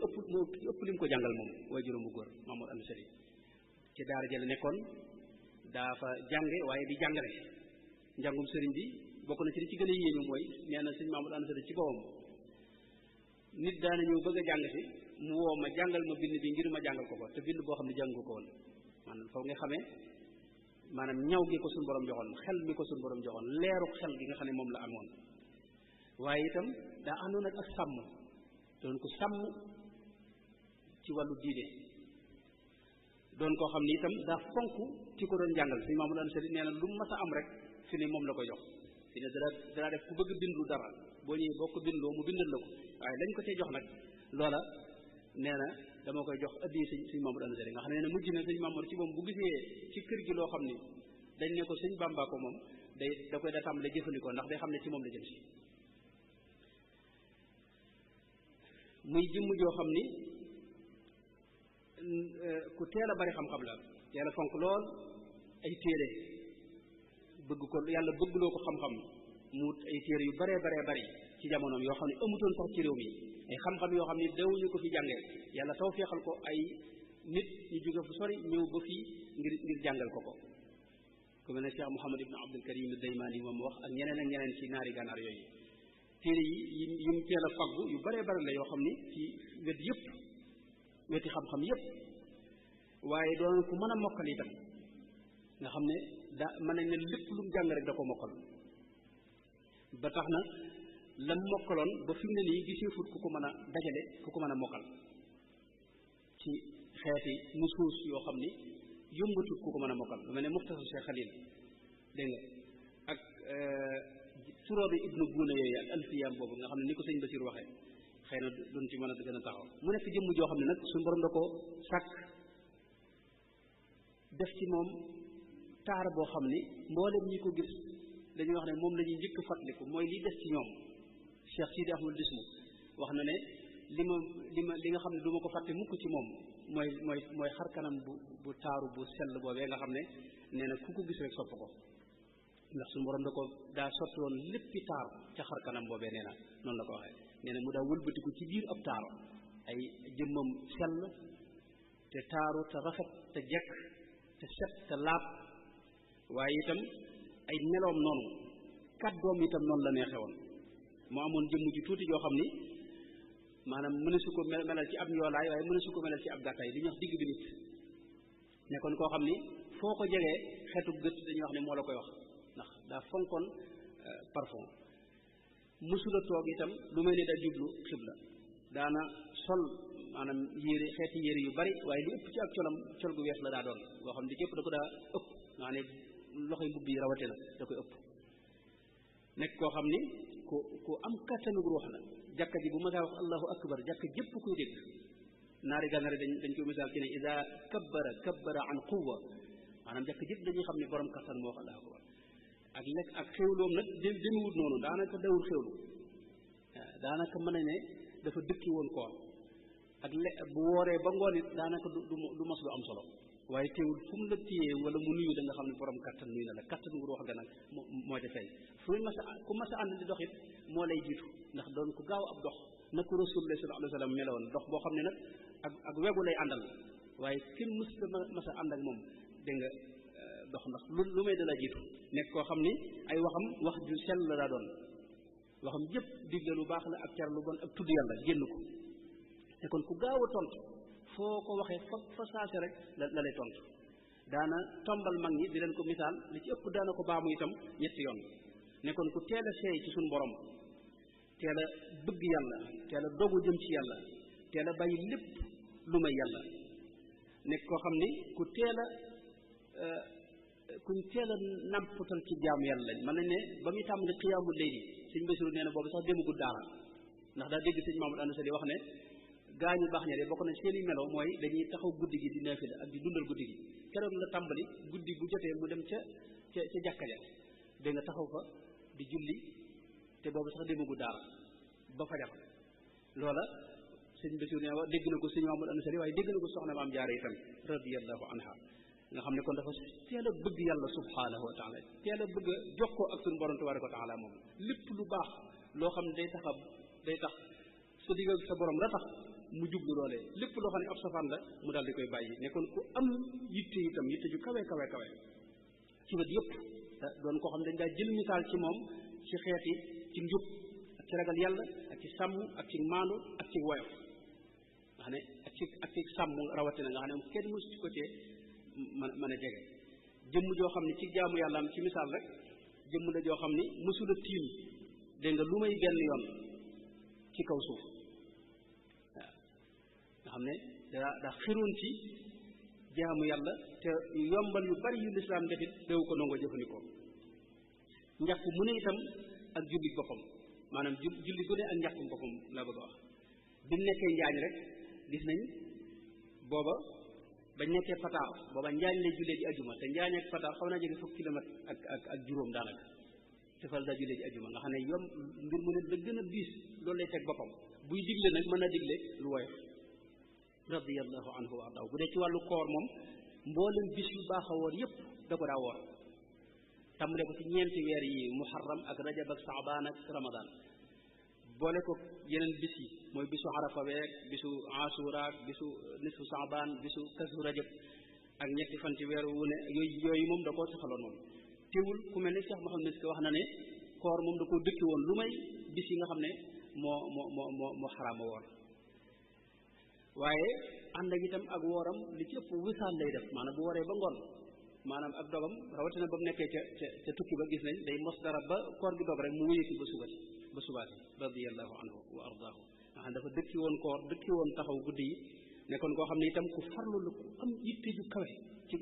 Speaker 2: ëpp li mu ko jàngal moom waaye juróom bu góor Mamour Anta Sali ci daara jële nekkoon daa fa jànge waaye di jàngale njàngum sëriñ bi bokk na ci li ci gën a yéeme mooy nee na sëñ Mamour Anta Sali ci boppam nit daana ñëw bëgg a jàng si mu woo ma jàngal ma bind bi ngir ma jàngal ko te bind boo xam ne jàngu ko woon maanaam foofu nga xamee maanaam ñaw gi ko suñu borom joxoon xel mi ko suñu borom joxoon leeru xel gi nga xam ne moom la amoon waaye itam daa àndoon ak sàmm doon ko sàmm ci wàllu diine doon koo xam ne itam daa fonk ci ko doon jàngal sëñ Mamour Anta Sali nee na lu mas a am rek fi ne moom la koy jox fi ne dara def ku bëgg bindu dara boo ñëwee boo ko bindloo mu bindal la ko waaye lañ ko cee jox nag loola nee na dama koy jox addi sëñ Mamour Anta Sali nga xam ne mujj na sëñ Mamour ci moom bu gisee ci kër gi loo xam ni dañ ne ko sëñ Bamba ko moom da koy da tàmbale jëfandikoo ndax day xam ne ci moom la jëm si muy jëmm joo xam ni ku teel a bari xam-xam la teel a fonk lool ay téere bëgg ko yàlla bëggloo ko xam-xam mu ay téere yu baree bari ci jamonoom yoo xam ne amutoon sax ci réew mi ay xam-xam yoo xam ne dawuñu ko fi jàngee yàlla taw feexal ko ay nit ñu jóge fu sori ñëw ba fii ngir jàngal ko ku mel ne Cheikh Mouhamad ibn Abdul Karim ad-Daymaani moom wax ak ñeneen ak ñeneen ci naari gànnaar yooyu téere yi mu teel a faggu yu baree bari la yoo xam ni ci wet yëpp weti xam-xam yëpp waaye doon ku mën a mokkal itam nga xam ne mën nañ ne lépp lu mu jàng rek da ko mokkal ba tax na lam mokkaloon ba fi mu ne nii giseefut ku ko mën a dajale ku ko mën a mokkal ci xeeti nusuus yoo xam ni yombatut ku ko mën a mokkal lu mel ne Muxtasar Cheikh Khalil dégg nga ak Turaabi ibnu Buuna yooyu ak alfiyaam boobu nga xam ne ni ko sëñ Basiir waxee xëy na duñ ci mën a gën a taxaw mu nekk jëmm joo xam ne nag suñu borom da ko sàkk def ci moom taar boo xam ni mboolem ñi ko gis dañuy wax ne moom la ñuy njëkk fàttaliku mooy li des ci ñoom Cheikh Sidi Ahmad Dismu wax na ne li nga xam ne du ma ko fàtte mukk ci moom mooy xar kanam bu taaru bu sell boobee nga xam ne nee na ku ko gis rek sopp ko ndax suñu borom da ko daa sotti woon léppi taar ca xar kanam boobee nee na noonu la ko waxee nee na mu daa wëlbatiku ci biir ab taar ay jëmmam sell te taaru te rafet te jekk te set te laab waaye itam ay meloom noonu kàddoom itam noonu la neexee woon moo amoon jëmm ji tuuti joo xam ni maanaam mëne su ko melal ci ab njoolaay waaye mëne su ko melal ci ab gàttaay li ñuy wax digg bi nit nekkoon koo xam ni foo ko jegee xeetu gët dañuy wax ne moo la koy wax ndax daa fonkoon parfum mësula toog itam lu may ne daa jublu xibla daana sol maanaam xeeti yére yu bari waaye li ëpp ci ak col gu weex la daa doon boo xam ne képp da ko daa ëpp nga ne loxoy mbubb yi rawate na da koy ëpp nekk koo xam ni ku am kattanu ruux la jàkka ji bu ma saa wax allahu akbar jàkka jëpp koy dégg naari gànnaar dañ koy misaal ci ne ida kabbara an quwwa maanaam jàkka jëpp dañuy xam ne borom kattan moo wax allahu akbar ak lekk ak xéwloom nag demewut noonu daanaka dawul xéwlu daanaka mën na ne dafa dëkki woon koor ak bu wooree ba ngoon it daanaka du mos lu am solo waaye teewul fu mu la téyee wala mu nuyu da nga xam ne borom kattan nuyu na la kattan gu ruux ga nag moo ca feeñ ku mas a ànd di dox it moo lay jiitu ndax doon ku gaaw ab dox na ko rasulullah sallallahu alayhi wa sallam meloon dox boo xam ne nag ak wegu lay àndal waaye kenn mës la mas a ànd ak moom dégg nga dox ndax lu may da la jiitu nekk koo xam ni ay wax ju sell la daa doon waxam jëpp digle lu baax la ak cer lu bon ak tudd yàlla génn ko te kon ku gaaw a tontu foo ko waxee fa saase rek la lay tontu daana tombal mag ñi di leen ko misaal li ci ëpp daana ko baamu itam ñetti yoon ne kon ku teel a seey ci suñu borom teel a bëgg yàlla teel a dogu jëm ci yàlla teel a bàyyi lépp lu may yàlla nekk koo xam ni kuñ teel a nampatal ci jaamu yàlla lañ mën nañ ne ba muy tàmbali xiyaamul layli sëñ Basiru nee na boobu sax demagul daara ndax daa dégg sëñ Mamadou Anta Sali wax ne gaa ñu baax ña de bokk na seeni melo mooy dañuy taxaw guddi gi di naafila ak di dundal guddi gi keroog la tàmbali guddi bu jotee mu dem ca jàkka ja da nga taxaw fa di julli te boobu sax demagul daara ba fajar loola sëñ Basiru nee wax dégg na ko sëñ Mamadou Anta Sali waaye dégg na ko soxna Maam Jaara itam radiyallahu anha nga xam ne kon dafa teel a bëgg yàlla subhanahu wa taala teel a bëgg a jokkoo ak suñu borom tabaraka wa taala moom lépp lu baax loo xam ne day tax sa digg ak sa borom la tax mu jublu loolee lépp loo xam ne ab safaan la mu daal di koy bàyyi ne kon ku am yitte itam yitte ju kawe ci wet yëpp doon koo xam ne dañ daa jël misaal ci moom ci xeeti ci njub ak ci ragal yàlla ak ci sàmm ak ci maandu ak ci woyof nga xam ne ak ci sàmm rawatina nga xam ne kenn mësu ci ko cee mën a jege jëmm joo xam ne ci jaamu yàlla am ci misaal rek jëmm la joo xam ni mësula tiim dégg nga lu may benn yoon ci kaw suuf waaw nga xam ne daa xiroon ci jaamu yàlla te yombal yu bari yu lislaam defit déw ko nangoo jëfandikoo njàpp mu ne itam ak julli boppam maanaam julli gu ne ak njàppum boppam laa bëgg a wax bi mu nekkee njaañ rek gis nañ booba bañ nekkee Pataar booba njaañ lay jullee ji ajuma te njaañ ak Pataar xaw naa jege fukki kilomètre ak juróom daanaka te fal daa jullee ji ajuma nga xam ne mbir mu ne la gën a diis loolu lay teg boppam buy digle nag mën a digle lu woyof radiyallahu anhu wa ardahu bu dee ci wàllu koor moom mboolem bis yu baax a woor yépp da ko daa woor tàmbale ko ci ñeenti weer yi muharram ak rajab ak saabaan ak ramadan boole ko yeneen bis yi mooy bisu arafa beek bisu asura ak bisu nisfu saabaan bisu kasu rajab ak ñetti fan ci weeru wu ne yooyu moom da koo saxaloon moom teewul ku mel ne Cheikh Mouhamed Miski wax na ne koor moom da koo dëkki woon lu may bis yi nga xam ne moo xaraama woor waaye ànd ak itam ak wooram li ci ëpp wisaal lay def maanaam bu waree ba ngoon maanaam ak dogam rawatina ba mu nekkee ca tukki ba gis nañ day mos dara ba koor gi dog rek mu wéyati ba subaati radiyallahu anhu wa ardaahu nga xam dafa dëkki woon koor dëkki woon taxaw guddi yi nekkoon koo xam ne itam ku farlu la ku am yitte ju kawe ci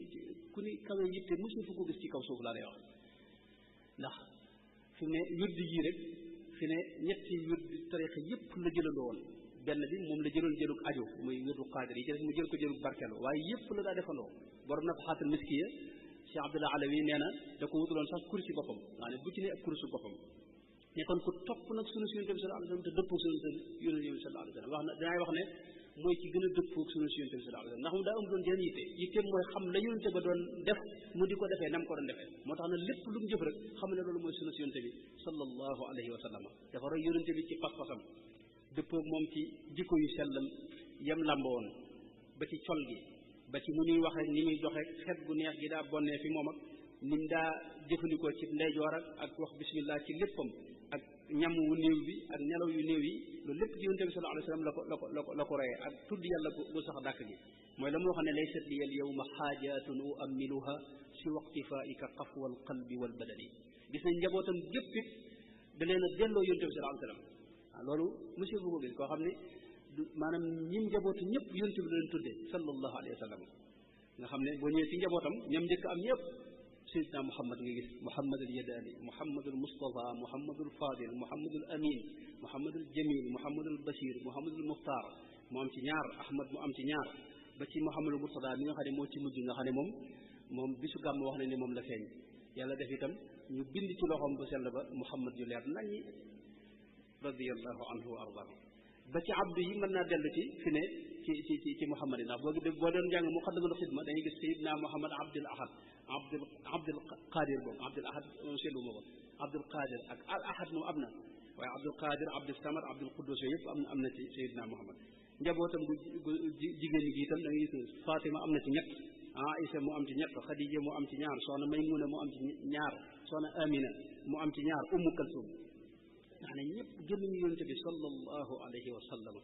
Speaker 2: ku ni kawe yitte mosu fu ko gis ci kaw suuf laa lay wax ndax fi ne wirdi yii rek fi ne ñetti wirdi tarixa yépp la jëlandoo woon benn bi moom la jëloon jëlug aju muy wirdu qaadir yi ci def mu jël ko jëlug barkelu waaye yépp la daa defandoo borom nafaxaatul miskiya Cheikh Abdullah Alawi nee na da ko wutuloon sax kursi boppam maa ne bu ci ne ak kursu boppam nekkoon ku topp nag sunu Yonent bi sallallahu alayhi wasallam te dëppoo sunu Yonent bi sallallahu alayhi wasallam wax na dinaay wax ne mooy ci gën a dëppoo sunu Yonent bi sallallahu alayhi wasallam ndax moom daa am doon jenn yitte mooy xam la Yonent ba doon def mu di ko defee nam ko doon defee moo tax na lépp lu mu jëf rek xam ne loolu mooy sunu Yonent bi sallallahu alayhi wa sallam dafa roy Yonent bi ci pas-pasam dëppoog moom ci jikko yu sellam yam làmb woon ba ci col gi ba ci mu ñuy wax rek ni muy doxe xet gu neex gi daa bonnee fi moom ak ni mu daa jëfandikoo ci ndeyjoor ak wax bismillah ci léppam ak ñam wu néew bi ak nelaw yu néew yi loolu lépp ci Yonent bi sallallahu alayhi wasallam la ko reye ak tudd yàlla bu sax dàkk gi mooy la mu wax ne laysat li al yawma xaajatun uammiluha si waqtifaika qafwa al qalbi wal badani gis nañ njabootam gépp it da leen a delloo Yonent bi sallallahu alayhi wasallam loolu monsieur bu ko gis koo xam ne maanaam ñim njabootu ñëpp Yonent bi leen tudde sallallahu alayhi wa sallam nga xam ne boo ñëwee ci njabootam ñoom njëkk am ñëpp Seydina Muhammad nga gis Muhammad al Yadani Muhammad al Mustafa Muhammad al Fadil Muhammad al Amin Muhammad al Jamil Muhammad al Bashir Muhammad al Muxtaar mu am ci ñaar Ahmad mu am ci ñaar ba ci Muhammad al Murtada mi nga xam ne moo ci mujj nga xam ne moom bisu gàmm wax nañ ne moom la feeñ yàlla def itam ñu bind ci loxoom bu sell ba Muhammad yu leer naññi radiyallahu anhu wa ardaahu ba ci abdu yi mën naa dellu ci fi ne ci Muhammad yi ndax boo doon jàng muqaddamatul xidma dañuy gis Sayyidina Muhammad Abdul Ahad Abdul Qadir boobu Abdul Ahad seetlu ma ko Abdul Qadir ak al Ahad moom am na waaye Abdul Qadir Abdul Samad Abdul Quddus yooyu yëpp am na ci Sayyidina Muhammad njabootam gu jigéen gi itam da ngay gis Fatima am na ci ñett Aïsa mu am ci ñett Khadija mu am ci ñaar soxna Maymuna mu am ci ñaar soxna Amina mu am ci ñaar Ummu Kalsum nga xam ne ñëpp génnuñu Yonent bi sallallahu alayhi wa sallam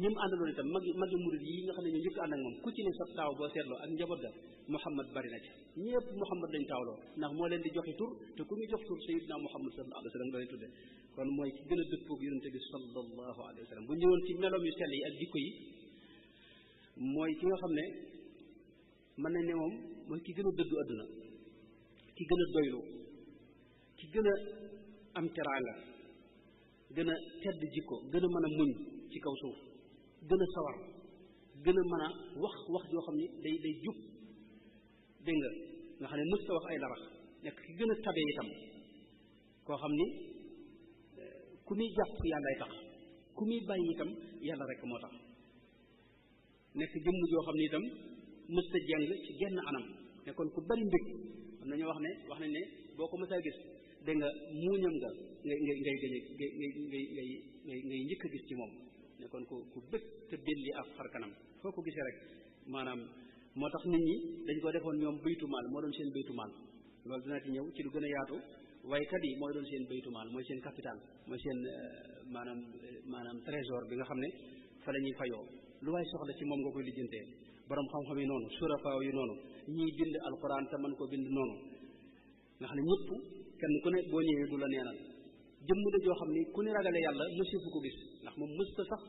Speaker 2: ñim àndaloon itam magi murid yi nga xam ne ñu njëkk ànd ak moom ku ci ne sa taaw boo seetloo ak njaboot ga Muhammad bari na ci ñëpp Muhammad lañ taawloo ndax moo leen di joxe tur te ku ñu jox tur Sayyidina Muhammad sallallahu alayhi wa sallam lay tudde kon mooy ki gën a dëppoog Yonent bi sallallahu alayhi wa sallam bu ñëwoon ci meloom yu sell yi ak jikko yi mooy ki nga xam ne mën nañ ne moom mooy ki gën a dëddu àdduna ki gën a doylu ki gën a am teraanga gën a tedd jikko gën a mën a muñ ci kaw suuf gën a sawar gën a mën a wax joo xam ni day jub dégg nga xam ne mës ta wax ay larax nekk ki gën a tabe itam koo xam ni ku muy jàpp yàllaay tax ku muy bàyyi itam yàlla rek moo tax nekk jëmm joo xam ni itam mës ta jàng ci genn anam nekkoon ku bari mbég am na ñoo wax nañ ne boo ko mësaa gis dégg nga muuñam nga ngay njëkk a gis ci moom nekkoon ku bëgg te belli ak xar kanam foo ko gisee rek maanaam moo tax nit ñi dañ ko defoon ñoom baytumaal moo doon seen baytumaal loolu dina ci ñëw ci lu gën a yaatu waykat yi mooy doon seen baytumaal mooy seen capital mooy seen maanaam trésor bi nga xam ne fa la ñuy fayoo lu waay soxla ci moom nga koy lijjantee borom xam-xam yi noonu surafaaw yi noonu ñiy bind alquran te mën ko bind noonu nga xam ne ñëpp kenn ku ne boo ñëwee du la neenal jëmm la joo xam ni ku ne ragale yàlla mësifu ko gis ndax moom mës ta sax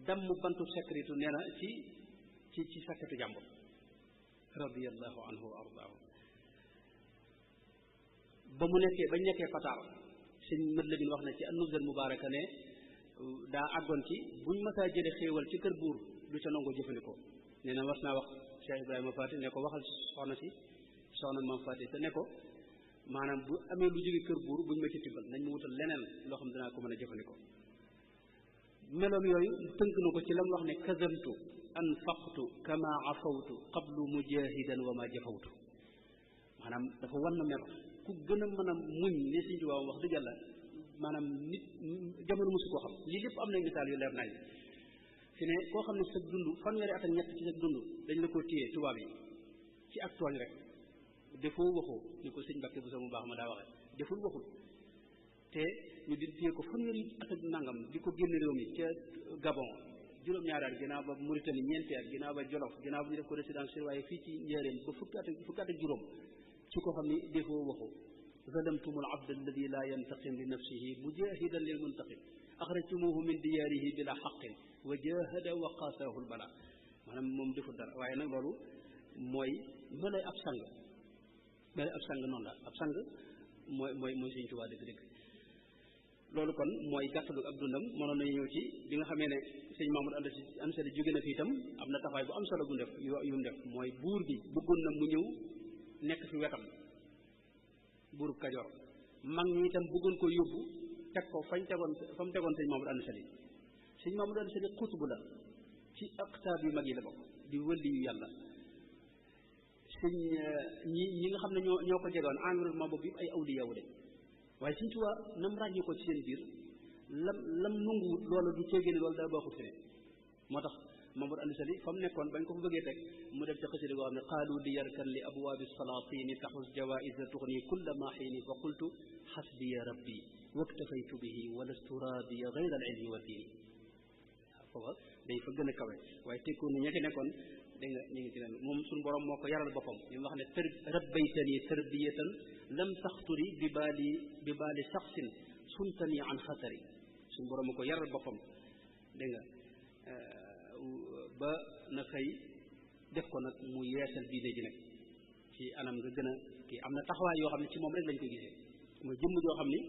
Speaker 2: damm bantu sekritu nee na ci sakketu jàmbur radiyallahu anhu wa ardaahu bañ nekkee Pataar sëñ mët la bin wax na ci an-Nubza al-Mubaaraka ne daa àggoon ci buñ mësaa jële xéewal ci kër buur du ca nangoo jëfandikoo nee na was naa wax Cheikh Ibrahima Fati ne ko waxal soxna Maam Fati te ne ko maanaam bu amee lu jóge kër buur buñ ma ci tibbal nañ ma wutal leneen loo xam dinaa ko mën a jëfandikoo meloom yooyu tënk na ko ci lam wax ne kazamtu anfaqtu kama afawtu qablu mujahidan wa ma jafawtu maanaam dafa wan na melo ku gën a mën a muñ li Sëñ Tuubaa wax dëgg yàlla maanaam nit jamono mosu koo xam lii lépp am na misaal yu leer nañ fi ne koo xam ne sa dund fanweeri at ak ñett ci sa dund dañ la ko téye tubaab yi ci ak tooñ rek defoo waxoo ni ko sëñ Mbàkke bu sa mu baax ma daa waxee deful waxul te ñu di téye ko fanweeri at ak nangam di ko génne réew mi ca Gabon juróom-ñaari at ginnaaw ba Mauritanie ñeenti at ginnaaw ba Jolof ginnaaw ba ñu def ko résidence surveillée fii ci Njaaréem ba fukki at ak juróom ci ko xam ni defoo waxu zalamtumul abd alladi la yantaqim li nafsihi mujahidan lil muntaqim axrajtumuhu min diyaarihi bila xaqin wa jahada wa qaasahu lbala maanaam moom deful dara waaye nag loolu mooy melay ab sang noonu la ab sang mooy Sëñ Tuubaa dëgg-dëgg loolu kon mooy gàttalu ab dundam mënoon nañu ñëw ci bi nga xamee ne sëñ Mamadou Anta Sali jóge na fi itam am na taxawaay bu am solo bu def yu mu def mooy buur bi bëggoon na mu ñëw nekk fi wetam buuru Kajoor mag ñi itam bëggoon ko yóbbu teg ko fa mu tegoon sëñ Mamadou Anta Sali sëñ Mamadou Anta Sali xutbu la ci aqtaab yu mag yi la bokk di wëlli yu yàlla sëñ ñi nga xam ne ñoo ko jegoon environnement boobu yëpp ay awliya wu de waaye Sëñ Tuubaa nam ràññi ko ci seen biir lam nanguwut loola du ceegee ni loolu daa baaxut fi ne moo tax Mamadou Anta Sali fa mu nekkoon bañ ko fa bëggee teg mu def ca xasida goo xam ne qaalu li yarkan li abwaabi salaatini taxus jawaïsa tuxni kulla ma xiini fa qultu xasbiya rabbi waktafaytu bihi walastu raadiya gayra al ilmi wa diini waaw foofa day fa gën a kawe waaye tekkoon ni ña ci nekkoon dégg nga ñu ngi ci leen moom suñu borom moo ko yaral boppam li mu wax ne rabbaytani tarbiyatan lam taxturi bi baali saxsin suntani an xatari suñu borom moo ko yaral boppam dégg nga ba na xëy def ko nag mu yeesal diine ji nag ci anam nga gën a kii am na taxawaay yoo xam ne ci moom rek lañ ko gisee mooy jëmm joo xam ni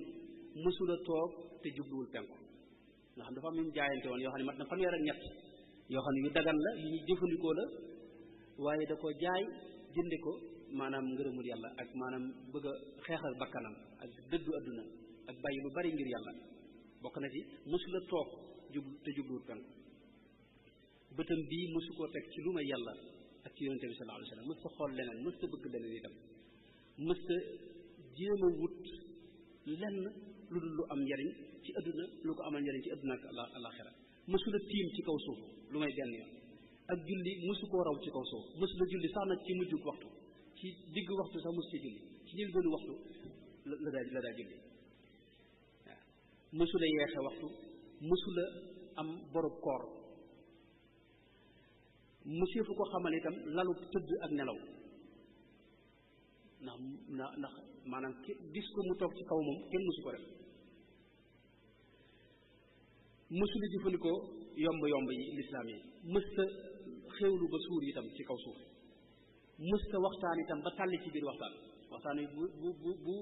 Speaker 2: mësula toog te jubluwul penku nga xam dafa am ñu jaayante woon yoo xam ne mat na fanweer ak ñett yoo xam ne yu dagan la yu ñuy jëfandikoo la waaye da ko jaay jënde ko maanaam ngërëmul yàlla ak maanaam bëgg a xeexal bakkanam ak dëddu adduna ak bàyyi lu bari ngir yàlla bokk na ci mësula toog te jubluwul penku bëtam bii mësu koo teg ci lu may yàlla ak ci yonente bi sallallahu alayhi wa sallam mës ta xool leneen mës ta bëgg leneen itam mës ta jéem a wut lenn lu dul lu am njariñ ci adduna lu ko amal njariñ ci adduna ak alaxira mësula tiim ci kaw suuf lu may benn yoon ak julli mësu koo raw ci kaw suuf mësula julli sax nag ci mujjug waxtu ci digg waxtu sax mësu ci julli ci njëlbeenu waxtu la daa julli waaw mësula yeexe waxtu mësula am borub koor mëseefu ko xamal itam lalu tëdd ak nelaw ndax maanaam gis ko mu toog ci kaw moom kenn mësu ko def mësula jëfandikoo yomb yi lislaam yi mësta xewlu ba suur itam ci kaw suuf mësta waxtaan itam ba tàlli ci biir waxtaan yi bu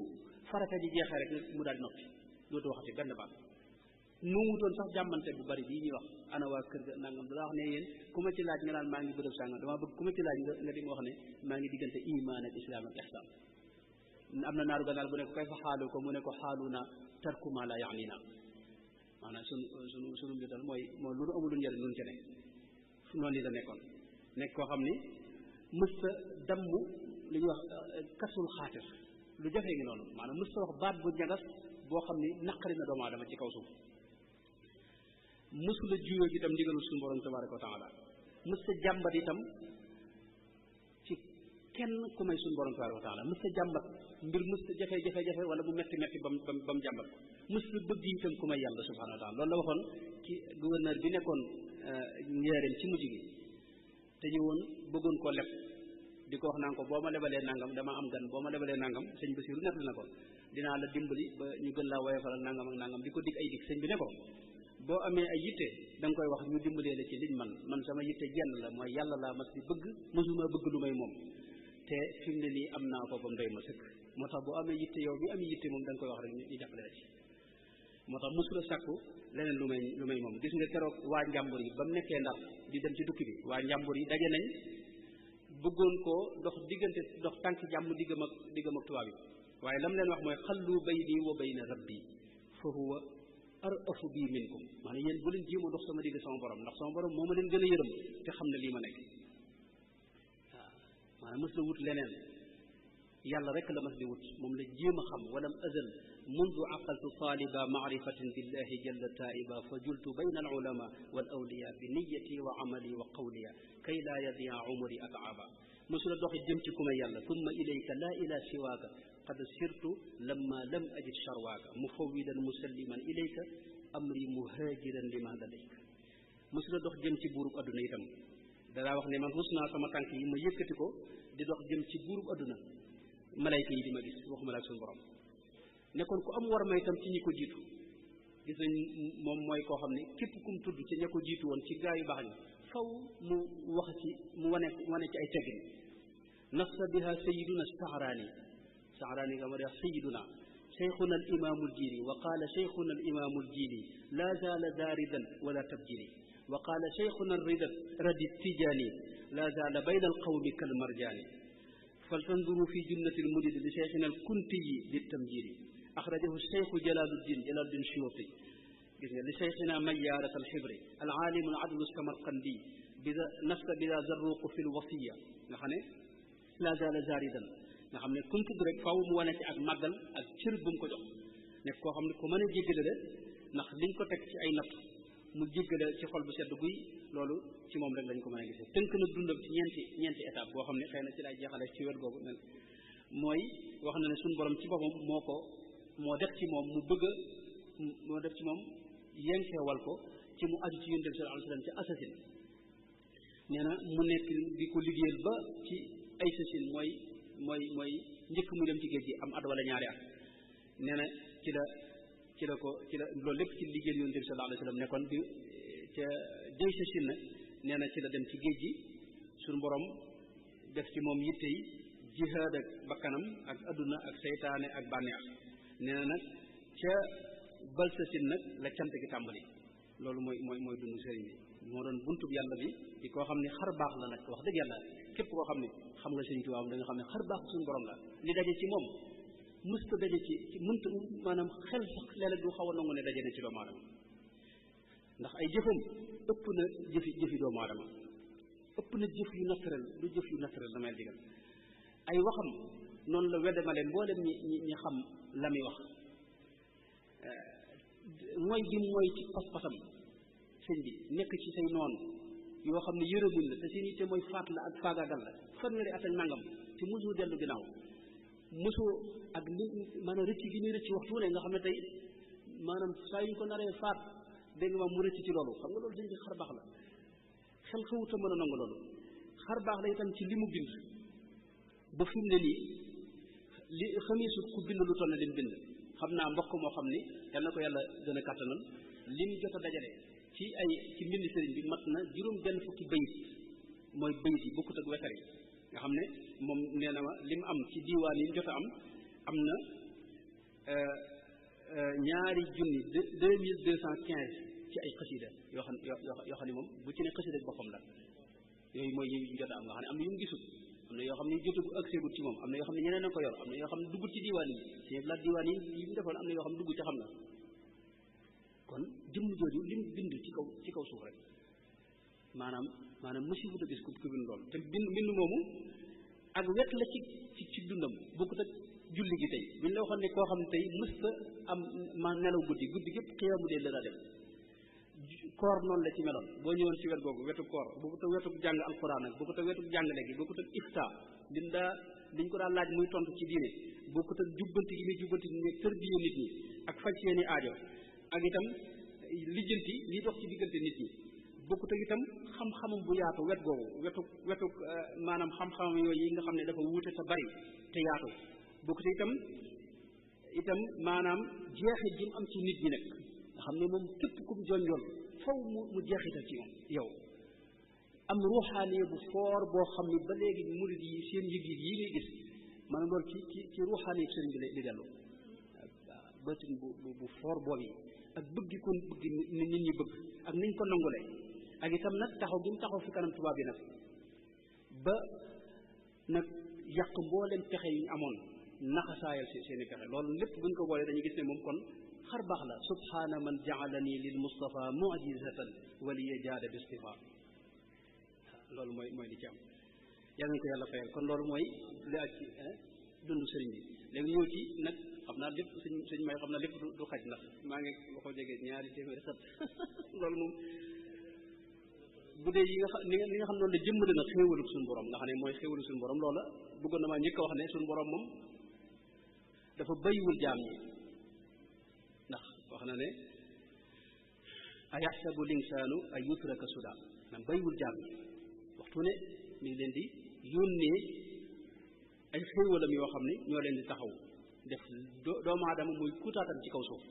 Speaker 2: farata ji jeexee rek mu daal di noppi dootu waxati benn baat nu wutoon sax jàmmante bu bari bii ñuy wax ana waa kër ga nangam dala wax ne yéen ku ma ci laaj nga naan maa ngi bërëb sàngam damaa bëgg ku ma ci laaj nga di ma wax ne maa ngi diggante iman ak islam ak ihsan am na naaru ganaar bu ne ko kay fa xaalu ko mu ne ko xaalu na tarku ma la yaani na maanaam sunu mbir dal mooy lu nu amul lu njëriñ lu nu ci ne noonu la nekkoon nekk koo xam ni mësta damm li ñuy wax kasul xaatir lu jafee ngi noonu maanaam mësta wax baat bu ñagas boo xam ni naqari na doomu aadama ci kaw suuf mësula juyoo itam ndigalul suñu borom tabaraka wa taala mësta jàmbat itam ci kenn ku may suñu borom tabaraka wa taala mësta jàmbat mbir mësta jafe-jafe wala mu metti ba mu jàmbat mësta bëgg itam ku may yàlla subhanahu wa taala loolu la waxoon ci gouverneur bi nekkoon Njaaréem ci mujj gi te ñëwoon bëggoon koo leb di ko wax naan ko boo ma lebalee nangam dama am gan boo ma lebalee nangam sëñ Basiru nekk na ko dinaa la dimbali ba ñu gën laa woyofal ak nangam ak nangam di ko dig ay dig sëñ bi ne ko boo amee ay yitte da nga koy wax ñu dimbalee la ci liñ man sama yitte jenn la mooy yàlla laa mas di bëgg mësuma bëgg lu may moom te fi mu ne nii am naa ko ba mu doy ma sëkk moo tax boo amee yitte yow mi am yitte moom da nga koy wax rek ñu jàppale la ci moo tax mësula sàkku leneen lu may moom gis nga keroog waa njàmbur yi ba mu nekkee Ndar di dem ci dukki bi waa njàmbur yi daje nañ bëggoon koo dox tànk jàmm diggam ak tubaab yi waaye lam leen wax mooy xallu bayni wa bayna rabbi fa huwa arafu bii minkum maanaam yéen bu leen jéem a dox sama digg sama borom ndax sama borom moo ma leen gën a yërëm te xam ne lii ma nekk waaw maanaam mës la wut leneen yàlla rek la mas di wut moom la jéem a xam walam azal mundu aqaltu taaliba maarifatin billahi jalla taiba fa jultu bayna al ulama wal awliya bi niyati wa amali wa qawliya kay laa yadia umri ataaba mosula doxi jëm ci ku may yàlla thumma ilayka laa ila siwaaka qad sirtu lamma lam ajid charwaaka mufawidan musalliman ilayka amri muhajiran lima ladayka mosula dox jëm ci buurub adduna itam danaa wax ne man rus naa sama tànk yi ma yëkkati ko di dox jëm ci buurub adduna malayka yi di ma gis waxuma la ak suñu borom nekkoon ku am war may itam ci ñi ko jiitu gis nañ moom mooy koo xam ne képp kum tudd ci ña ko jiitu woon ci gaa yu baax ñi faw mu wax ci mu wane ci ay teggin nafsa biha sayiduna saxraani nga ma di wax sayiduna cheikhuna al imaamu al jili wa qaala cheikhuna al imaamu al jili la zaala zaaridan wala tabjili wa qaala cheikhuna radi tijaani la zaala bayna al qawmi kal marjaani faltanzuru fi junnati al mudid li cheikhina al kuntiyi di tamjiri axrajahu cheikhu jalaaluddin suyuti gis nga li cheikhina mayyaarat al xibri al aalimu al adlu samarqandi bida nafsa bida zarruqu fi l wasiya nga xam ne la zaala zaaridan nga xam ne kum tudd rek faaw mu wane ci ak màggal ak cër bu mu ko jox nekk koo xam ne ku mën a jéggale la ndax liñ ko teg ci ay natt mu jéggale ci xol bu sedd guy loolu ci moom rek lañ ko mën a gisee tënk na dundam ci ñeenti étape boo xam ne xëy na ci lay jeexale ci wér googu ne mooy wax na ne suñu borom ci boppam moo def ci moom mu bëgg a moo def ci moom yenkeewal ko ci mu aju ci yonent bi sallallahu alayhi wasallam ci assasine nee na mu nekk di ko liggéeyal ba ci ay sasin mooy njëkk muy dem ci géej gi am at wala ñaari at nee na ci la loolu lépp ci liggéeyal yonent bi sallallahu alayhi wasallam nekkoon bi ca jëy sasin nag nee na ci la dem ci géej gi suñu borom def ci moom yitte yi jihaad ak bakkanam ak adduna ak seytaane ak bànneex nee na nag ca balsasin nag la cant gi tàmbali loolu mooy dundu sëriñ bi moo doon buntub yàlla bi di koo xam ne xar baax la nag wax dëgg yàlla képp koo xam ne xam nga sëriñ Tuubaa da nga xam ne xar baax suñu borom la li daje ci moom mësta daje ci mënta maanaam xel sax léeg-léeg du xaw a nangu ne daje na ci doomu aadama ndax ay jëfam ëpp na jëfi doomu aadama ëpp na jëf yu naturel du jëf yu naturel damay digal ay waxam noonu la weddemale mboolem ñi xam la muy wax mooy gi mooy ci pas-pasam sëñ bi nekk ci say noonu yoo xam ne yërëmuñ la te seen yitte mooy faat la ak faagaagal la fanweeri at ak nangam te mosoo dellu ginnaaw mosoo ak li maanaam rëcc gi muy rëcc waxtu ne nga xam ne tey maanaam saa yu ñu ko naree faat dégg nga mu rëcc ci loolu xam nga loolu sëñ bi xar baax la xel xawut a mën a nangu loolu xar baax la itam ci li mu bind ba fi mu ne nii li xamiisul ku bind lu toll na lim bind xam naa mbokk moo xam ni yal na ko yàlla gën a kàttanal lim jot a dajale ci mbindi sëriñ bi mat na juróom benn fukki bayit mooy bayit yi bokkut ak wesar yi nga xam ne moom nee na ma lim am ci diiwaan yi jot a am na 2215 ci ay xasida yoo xam ne moom bu ci ne xasida boppam la yooyu mooy yi jot a am nga xam ne am na yu mu gisul am na yoo xam ne jotagu ak seegut ci moom am na yoo xam ne ñeneen a ko yor am na yoo xam ne duggut ci diiwaan yi seen la diiwaan yi mu defoon am na yoo xam ne dugg ci xam na kon jëmm jooju lim bind ci kaw suuf rek maanaam mësiwut a gis ku bind loolu te bind moomu ak wet la ci dundam bokkut ak julli gi tey buñ la waxoon ne koo xam ne tey mësta am ma nelaw guddi gépp xiyaamu dee la daa def koor noonu la ci meloon boo ñëwoon ci wet googu wetu koor bokkut ak wetu jàng alquran ak bokkut ak wetu jàngale gi bokkut ak ifta liñ ko daa laaj muy tontu ci diine bokkut ak jubbanti gi muy jubbanti ne tërbiye nit ñi ak faj seeni aajo ak itam lijjanti li dox ci diggante nit ñi bokkut ak itam xam-xamam bu yaatu wet googu wetu maanaam xam-xam yooyu yi nga xam ne dafa wuute te bari te yaatu bokkut itam maanaam jeexit ji mu am ci nit ñi nag nga xam ne moom képp kum jonjoon faw mu jeexital ci moom yow am ruuxaaniye bu foor boo xam ne ba léegi murid yi seen yëg-yëg yi ngay gis maanaam loolu ci ruuxaaniye sëriñ bi di dellu bëtin bu foor boobu ak bëgg ko bëgg nit ñi bëgg ak niñ ko nangule ak itam nag taxaw gi mu taxaw fi kanam tubaab yi nag ba nag yàq mboolem pexe yi ñu amoon naxasaayal seeni pexe loolu lépp buñ ko boolee dañuy gis ne moom kon xar baax la subhaana man jaalani lil mustafa mu'jizatan waliya jaada bi istifa loolu mooy li ci am yàlla nañ ko yàlla fayal kon loolu mooy li ak ci dund sëriñ bi léegi ñëw ci nag xam naa lépp sëñ may xam naa lépp du xaj ndax maa ngi waxoo jegee ñaari téeméeri xët loolu moom bu dee yi nga xam li nga xam noonu la jëmmale nag xéewalu suñu borom nga xam ne mooy xéewalu suñu borom loola bëggoon na maa njëkk a wax ne suñu borom moom dafa bayiwul jaam ñi ndax wax na ne ayaxsabu linsaanu ay yutraka suda maanaam bayiwul jaam ñi waxtu ne mi ngi leen di yónnee ay xéewalam yoo xam ne ñoo leen di taxaw def doomu aadama muy kutaatam ci kaw suuf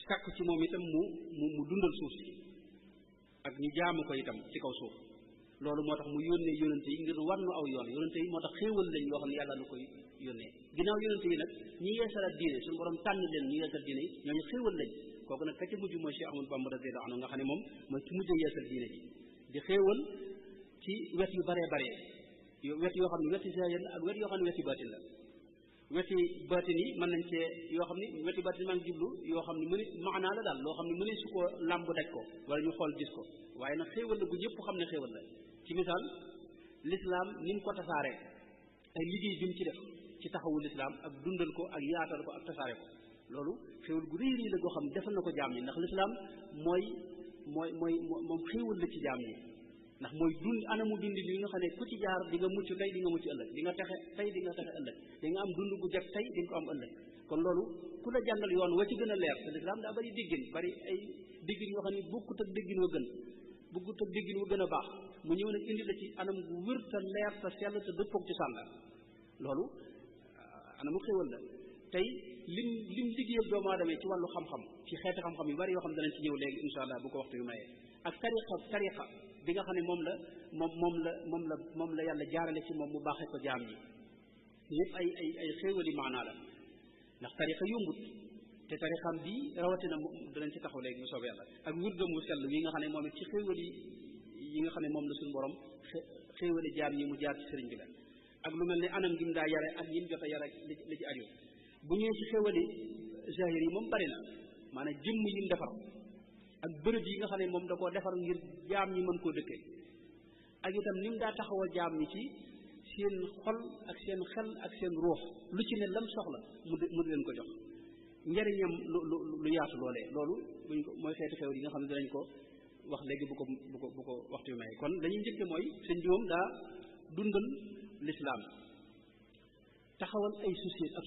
Speaker 2: sàkk ci moom itam mu dundal suuf si ak ñu jaamu ko itam ci kaw suuf loolu moo tax mu yónnee yónente yi ngir war nu aw yoon yónente yi moo tax xéewal lañ yoo xam ne yàlla lu koy yónnee ginnaaw yónente yi nag ñi yeesalaat diine suñu borom tànn leen ñu yeesal diine yi ñooñu xéewal lañ kooku nag ka ca mujj mooy Cheikh Ahmadou Bamba radiyallahu anhu nga xam ne moom mooy ci mujj yeesal diine ji di xéewal ci wet yu baree baree wet yoo xam ne weti zahir la ak wet yoo xam ne weti baatin la weti baatin yi mën nañ cee yoo xam ne weti baatin maa ngi jublu yoo xam ne maanaa la daal loo xam ne mëne su ko làmb daj ko wala ñu xool gis ko waaye nag xéewal la bu ñëpp xam ne xéewal la ci misaal l'islam ni mu ko tasaaree ay liggéey bi mu ci def ci taxawu l'islam ak dundal ko ak yaatal ko ak tasaare ko loolu xéewal gu réy la goo xam ne defal na ko jaam ñi ndax l'islam moom xéewal la ci jaam ñi ndax mooy dund anamu dund bi nga xam ne ku ci jaar di nga mucc tey di nga mucc ëllëg di nga texe tey di nga texe ëllëg di nga am dund gu jag tey di nga ko am ëllëg kon loolu ku la jàngal yoon wa ci gën a leer te lislaam daa bari déggin bari ay déggin yoo xam ne bokkut ak déggin wa gën bokkut ak déggin wa gën a baax mu ñëw nag indi la ci anam gu wér te leer te sell te dëppoog ci sànla loolu anamu xéwal la tey lim liggéeyal doomu aadama ci wàllu xam-xam ci xeeti xam-xam yu bari yoo xam danañ ci ñëw léegi insha allah bu ko waxtu yu mayee ak tariqa bi nga xam ne moom la yàlla jaarale ci moom mu baaxee ko jaam ñi yëpp ay xéewali maanaa la ndax tariqa yombut te tariqam bii rawatina danañ ci taxaw léegi bu soobee yàlla ak wirdam wu sell wi nga xam ne moom it ci xéewali yi nga xam ne moom la suñu borom xéewali jaam ñi mu jaar ci sëriñ bi la ak lu mel ne anam gi mu daa yare ak yi mu jot a yare li ci aju bu ñëwee ci xéewali zahir yi moom bari na maanaam jëmm yi mu defar ak bërëb yi nga xam ne moom da koo defar ngir jaam ñi mën koo dëkkee ak itam ni mu daa taxawal jaam ñi ci seen xol ak seen xel ak seen ruux lu ci ne lam soxla mu di leen ko jox njariñam lu yaatu loolee loolu buñ ko mooy xeeti xew yi nga xam ne dinañ ko wax léegi bu ko waxtu yu may kon dañuy njëkke mooy sëñ bi moom daa dundal l'islam taxawal ay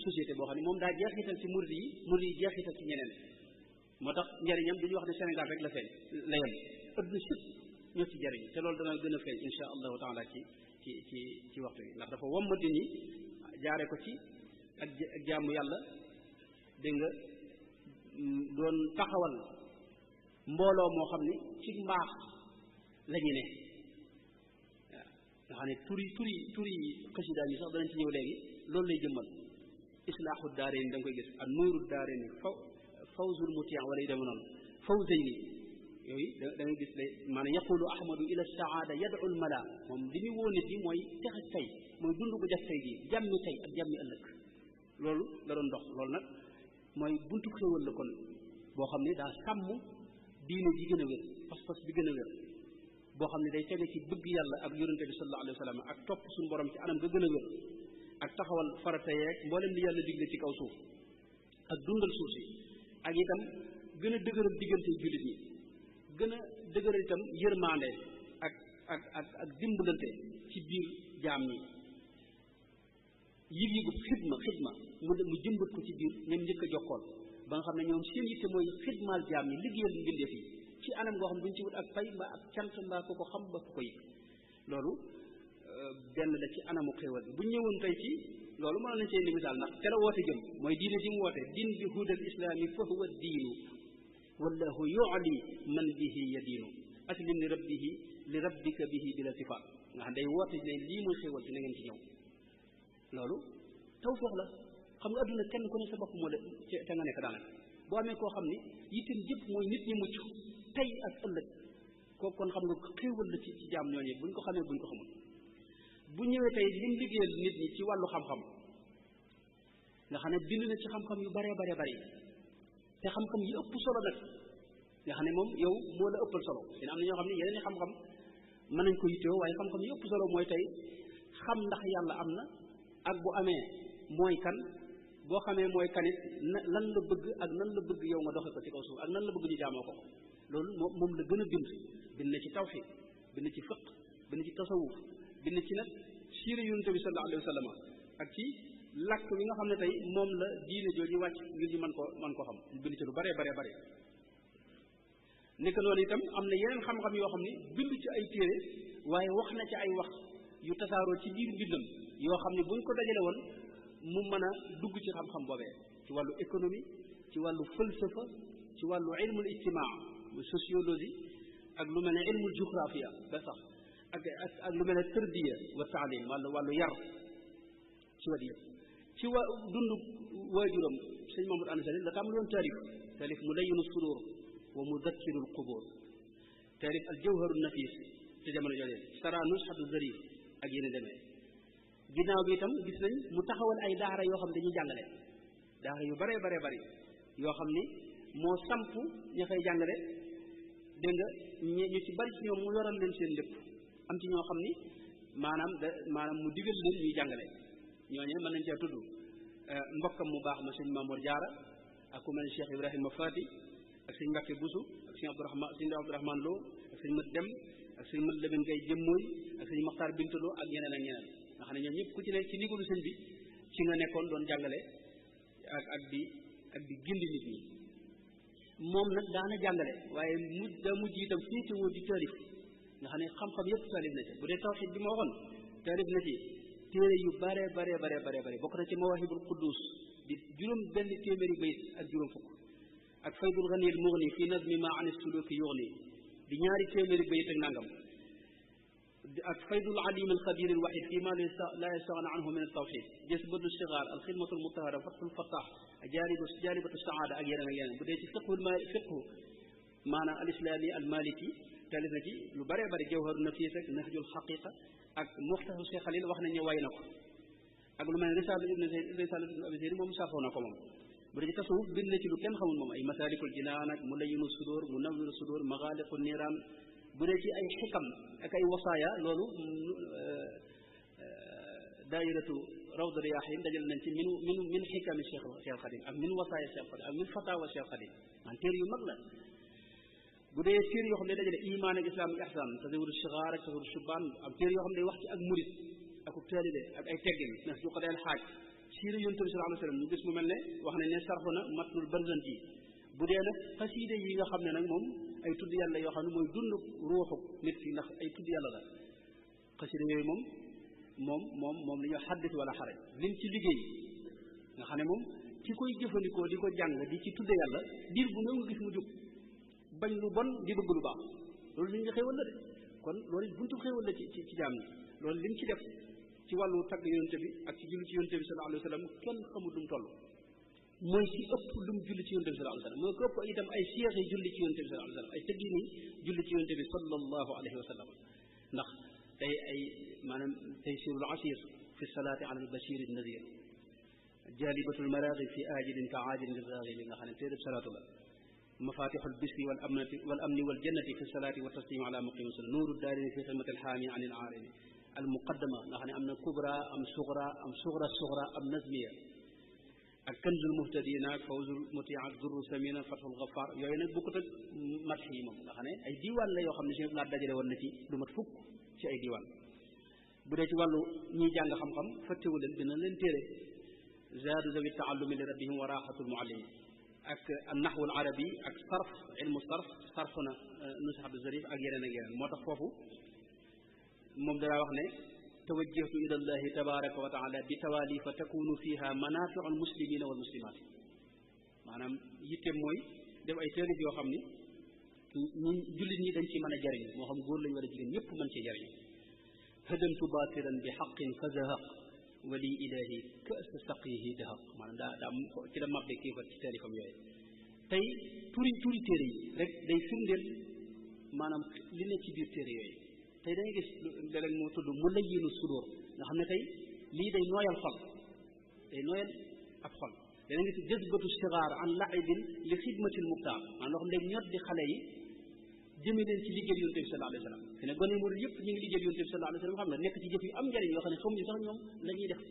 Speaker 2: société boo xam ne moom daa jeexital ci murid yi jeexital ci ñeneen moo tax njariñam duñu wax ne Sénégal rek la feeñ la yem adduna sëpp ñoo ci jariñ te loolu dana gën a feeñ insha allahu taala ci waxtu yi ndax dafa wommati ni jaare ko ci ak jaamu yàlla dégg nga doon taxawal mbooloo moo xam ni ci mbaax la ñu ne waaw nga xam ne turi xasida yi sax danañ ci ñëw léegi loolu lay jëmmal islaahu daarayni da nga koy gis ak nuuru daarayni fawzul mutiyan wala yu deme noonu fawzayni yooyu da ngay gis lay maanaam yaqulu ahmadu ila saada yad'u al mala moom li muy woo nit yi mooy texe tey mooy dund gu jag tey gi jàmmi tey ak jàmmi ëllëg loolu la doon dox loolu nag mooy buntu xéwal la kon boo xam ne daa sàmm diine ji gën a wér pas-pas bi gën a wér boo xam ne day tege ci bëgg yàlla ak yonente bi sallallahu alayhi wa sallam ak topp suñu borom ci anam ga gën a wér ak taxawal farata yeeg mboolem li yàlla digle ci kaw suuf ak dundal suuf si ak itam gën a dëgëral diggante jullit ñi gën a dëgëral itam yërmaande ak dimbalante ci biir jaam ñi yëg-yëgu xidma mu jëmbat ko ci biir ñoom njëkk a jokkool ba nga xam ne ñoom seen yitte mooy xidmaal jaam ñi liggéeyal mbindeef yi ci anam goo xam ne duñ ci wut ak fay mbaa ak cant mbaa ko xam ba ku ko yëg loolu benn la ci anamu xéewal bi bu ñëwoon tey ci loolu mën nañ cee indi misaal ndax te la woote jëm mooy diine ji mu woote din bi hudal islaami fa huwa diinu wallahu yu'li man bihi yadiinu aslim li rabbika bihi bila sifaat nga xam day woote ne lii mooy xéewal ci na ngeen ci ñëw loolu tawfeex la xam nga adduna kenn ku ne sa bopp moo la te nga nekk daanaka boo amee koo xam ni yittim jëpp mooy nit ñi mucc tey ak ëllëg kooku kon xam nga xéewal la ci jaam ñooñu buñ ko xamee buñ ko xamul bu ñëwee tey lim liggéeyal nit ñi ci wàllu xam-xam nga xam ne bind na ci xam-xam yu bare bare bari te xam-xam yi ëpp solo nag nga xam ne moom yow moo la ëppal solo dina am na ñoo xam ne yeneen i xam-xam mën nañ ko yittewoo waaye xam-xam yi ëpp solo mooy tey xam ndax yàlla am na ak bu amee mooy kan boo xamee mooy kanit lan la bëgg ak nan la bëgg yow nga doxe ko ci kaw suuf ak nan la bëgg ñu jaamoo ko loolu moom la gën a bind na ci tawxiid bind ci fiq bind ci tasawuf bind ci nag siira yonent bi sallallahu alayhi wa sallam ak ci làkk bi nga xam ne tey moom la diine jooju wàcc ngir ñu mën ko xam bind ci lu bare bare bare nekk noonu itam am na yeneen xam-xam yoo xam ne bind ci ay téere waaye wax na ci ay wax yu tasaaroo ci biir mbindam yoo xam ne buñ ko dajale woon mu mën a dugg ci xam-xam boobee ci wàllu économie ci wàllu falsafa ci wàllu ilmul ijtimaa muy sociologie ak lu mel ne ilmul géographia ba sax ak lu mel ne tarbiya wa taalim wàllu yar ci wàll yëpp ci dund waajuram sëñ Mamadou Anta Sali la tàmbali woon taalif Mulayyinu Sudur wa Mudakkirul Qubur taalif al Jawharu Nafis ci jamono jooju sara Nusxatu Zarif ak yeneen demee ginnaaw bi itam gis nañ mu taxawal ay daara yoo xam ne dañuy jàngale daara yu bare bare bari yoo xam ni moo samp ña fay jàngale dégg nga ñu ci bari ci ñoom mu yoral leen seen lépp am ci ñoo xam ni maanaam mu digal leen ñuy jàngale ñooñee mën nañ cee tudd mbokkam mu baax ma sëñ Mamour Diarra ak ku mel ne Cheikh Ibrahima Fati ak sëñ Mbacke Boussou ak sëñ Abdourahmane Lo ak sëñ Mat Dem ak sëñ Mat Lamine Gaye Jëmmooy ak sëñ Makhtar Bintaloo ak ñeneen ak ñeneen nga xam ne ñoom ñëpp ku ci ne ci ndigalu sëñ bi ci nga nekkoon doon jàngale ak di gindi nit ñi moom nag daana jàngale waaye daa mujj itam féetewoo di taalif nga xam ne xam-xam yëpp taalif na ci bu dee tawxiid bi ma waxoon taalif na ci téere yu bare bare bare bare bare bokk na ci Mawaahibul Quddus di juróom benn téeméeri bayit ak juróom fukk ak Faydul Ghaniyil Mughni fi nazmi ma an suluki yughni di ñaari téeméeri bayit ak nangam ak Faydul Alim al Khabir al Wahid fi ma la yastaghna anhu min al tawhid Jasbatu Sighar al Xidmatu al Mutahhara Fathul Fattah Jalibatu Saada ak yeneen ak yeneen bu dee ci fiqhu maanaam al islami al maliki taalif na ci lu bare bare Jawharu Nafis ak Nahjul Haqiqa ak Muxtasar Cheikh Khalil wax nañ ne way na ko ak lu mel ne Risala ibn Abi Zayd moom sarxoo na ko moom bu dee ci tasawuf bind na ci lu kenn xamul moom ay Masalikul Jinaan ak Mulayyinu Sudur Munawwiru Sudur Maghaliqu Niran bu dee ci ay xikam ak ay wasaaya loolu daayiratu Rawdu Riyaahin dajal nañ ci min xikami Cheikh Khadim ak min wasaaya Cheikh Khadim ak min fatawa Cheikh Khadim man téere yu mag la bu dee téere yoo xam ne dajale iman ak islam ak ihsan tasawudu sigaar ak tasawudu shubaan am téere yoo xam ne wax ci ak murid ak taalibe ak ay teggin na su ko deel xaaj siira yonent bi sallallahu alayhi wasallam ñu gis mu mel ne wax nañ ne sarfu na matnul Barzanji bu dee nag xasiide yi nga xam ne nag moom ay tudd yàlla yoo xam ne mooy dund ruuxu nit ki ndax ay tudd yàlla la xasiide yooyu moom li ñuy xaddis wala xaraj lim ci liggéey nga xam ne moom ci koy jëfandikoo di ko jàng di ci tudde yàlla diir bu néew nga gis mu jóg bañ lu bon di bëgg lu baax loolu li ñu xéewal la de kon loolu buntu xéewal la ci jaam yi loolu lim ci def ci wàllu tagg yonente bi ak ci julli ci yonente bi sallallahu alayhi wa sallam kenn xamul lu mu toll mooy ci ëpp lu mu julli ci yonente bi sallallahu alayhi wa sallam mooy ko ëpp itam ay seex yi julli ci yonente bi sallallahu alayhi wa sallam ay tëggi ni julli ci yonente bi sallallahu alayhi wa sallam ndax tey ay maanaam taysirul asir fi salaati ala al bashir an nadir jalibatul maragib fi ajilin ka ajilin liraghib nga xam ne téereb salaatu la mafatixul bisri wal amni wal jannati fi salaati wa taslim ala muqimi sala nuuru daarini fi xidmati alxaami an il aarimi al muqaddama nga xam ne am na kubra am sugra am nazmiya ak kanzul muhtadina ak fawzul muti ak durru samina fathul ghaffar yooyu nag bokkut ak mat yi moom nga xam ne ay diiwaan la yoo xam ne si laa dajale woon na ci lu mat fukk ci ay diiwaan bu dee ci wàllu ñiy jàng xam-xam fàttewu leen dina leen téere zaadu zawi taallumi li rabbihim wa raxatul muallimin ak an-nahwu al-arabi ak ilmu sarf na Nusxatu Zarif ak yeneen moo tax foofu moom danaa wax ne tawajjahtu ila allahi tabaraka wa taala bi tawalifa takunu fiha manafiu al-muslimina wal muslimat maanaam yitteem mooy def ay taalif yoo xam ni jullit ñi dañ ci mën a jariñ moo xam góor lañ wala jigéen ñëpp mën cee jariñ hadamtu batiran bi xaqin fa zahaq wali ilahi kasa saqihi dahaq maanaam daa ci la mabbe kii fa ci taalifam yooyu tey turi téere yi rek day firndeel maanaam li ne ci biir téere yooyu tey dañuy gis léeg-léeg moo tudd Mulayyinu Sudur nga xam ne tey lii day nooyal xol day nooyal ab xol dana ngi si jazbatu sigaar an laibin li xidmatil muxtaar maanaam loo xam ne ñot di xale yi jëme leen ci liggéey yonent bi sallallahu alayhi wa sallam te ne gone murid yëpp ñu ngi liggéey yonent bi sallallahu alayhi wa sallam xam nga nekk ci jëf yu am njëriñ yoo xam ne xamuñu sax ñoom la ñuy def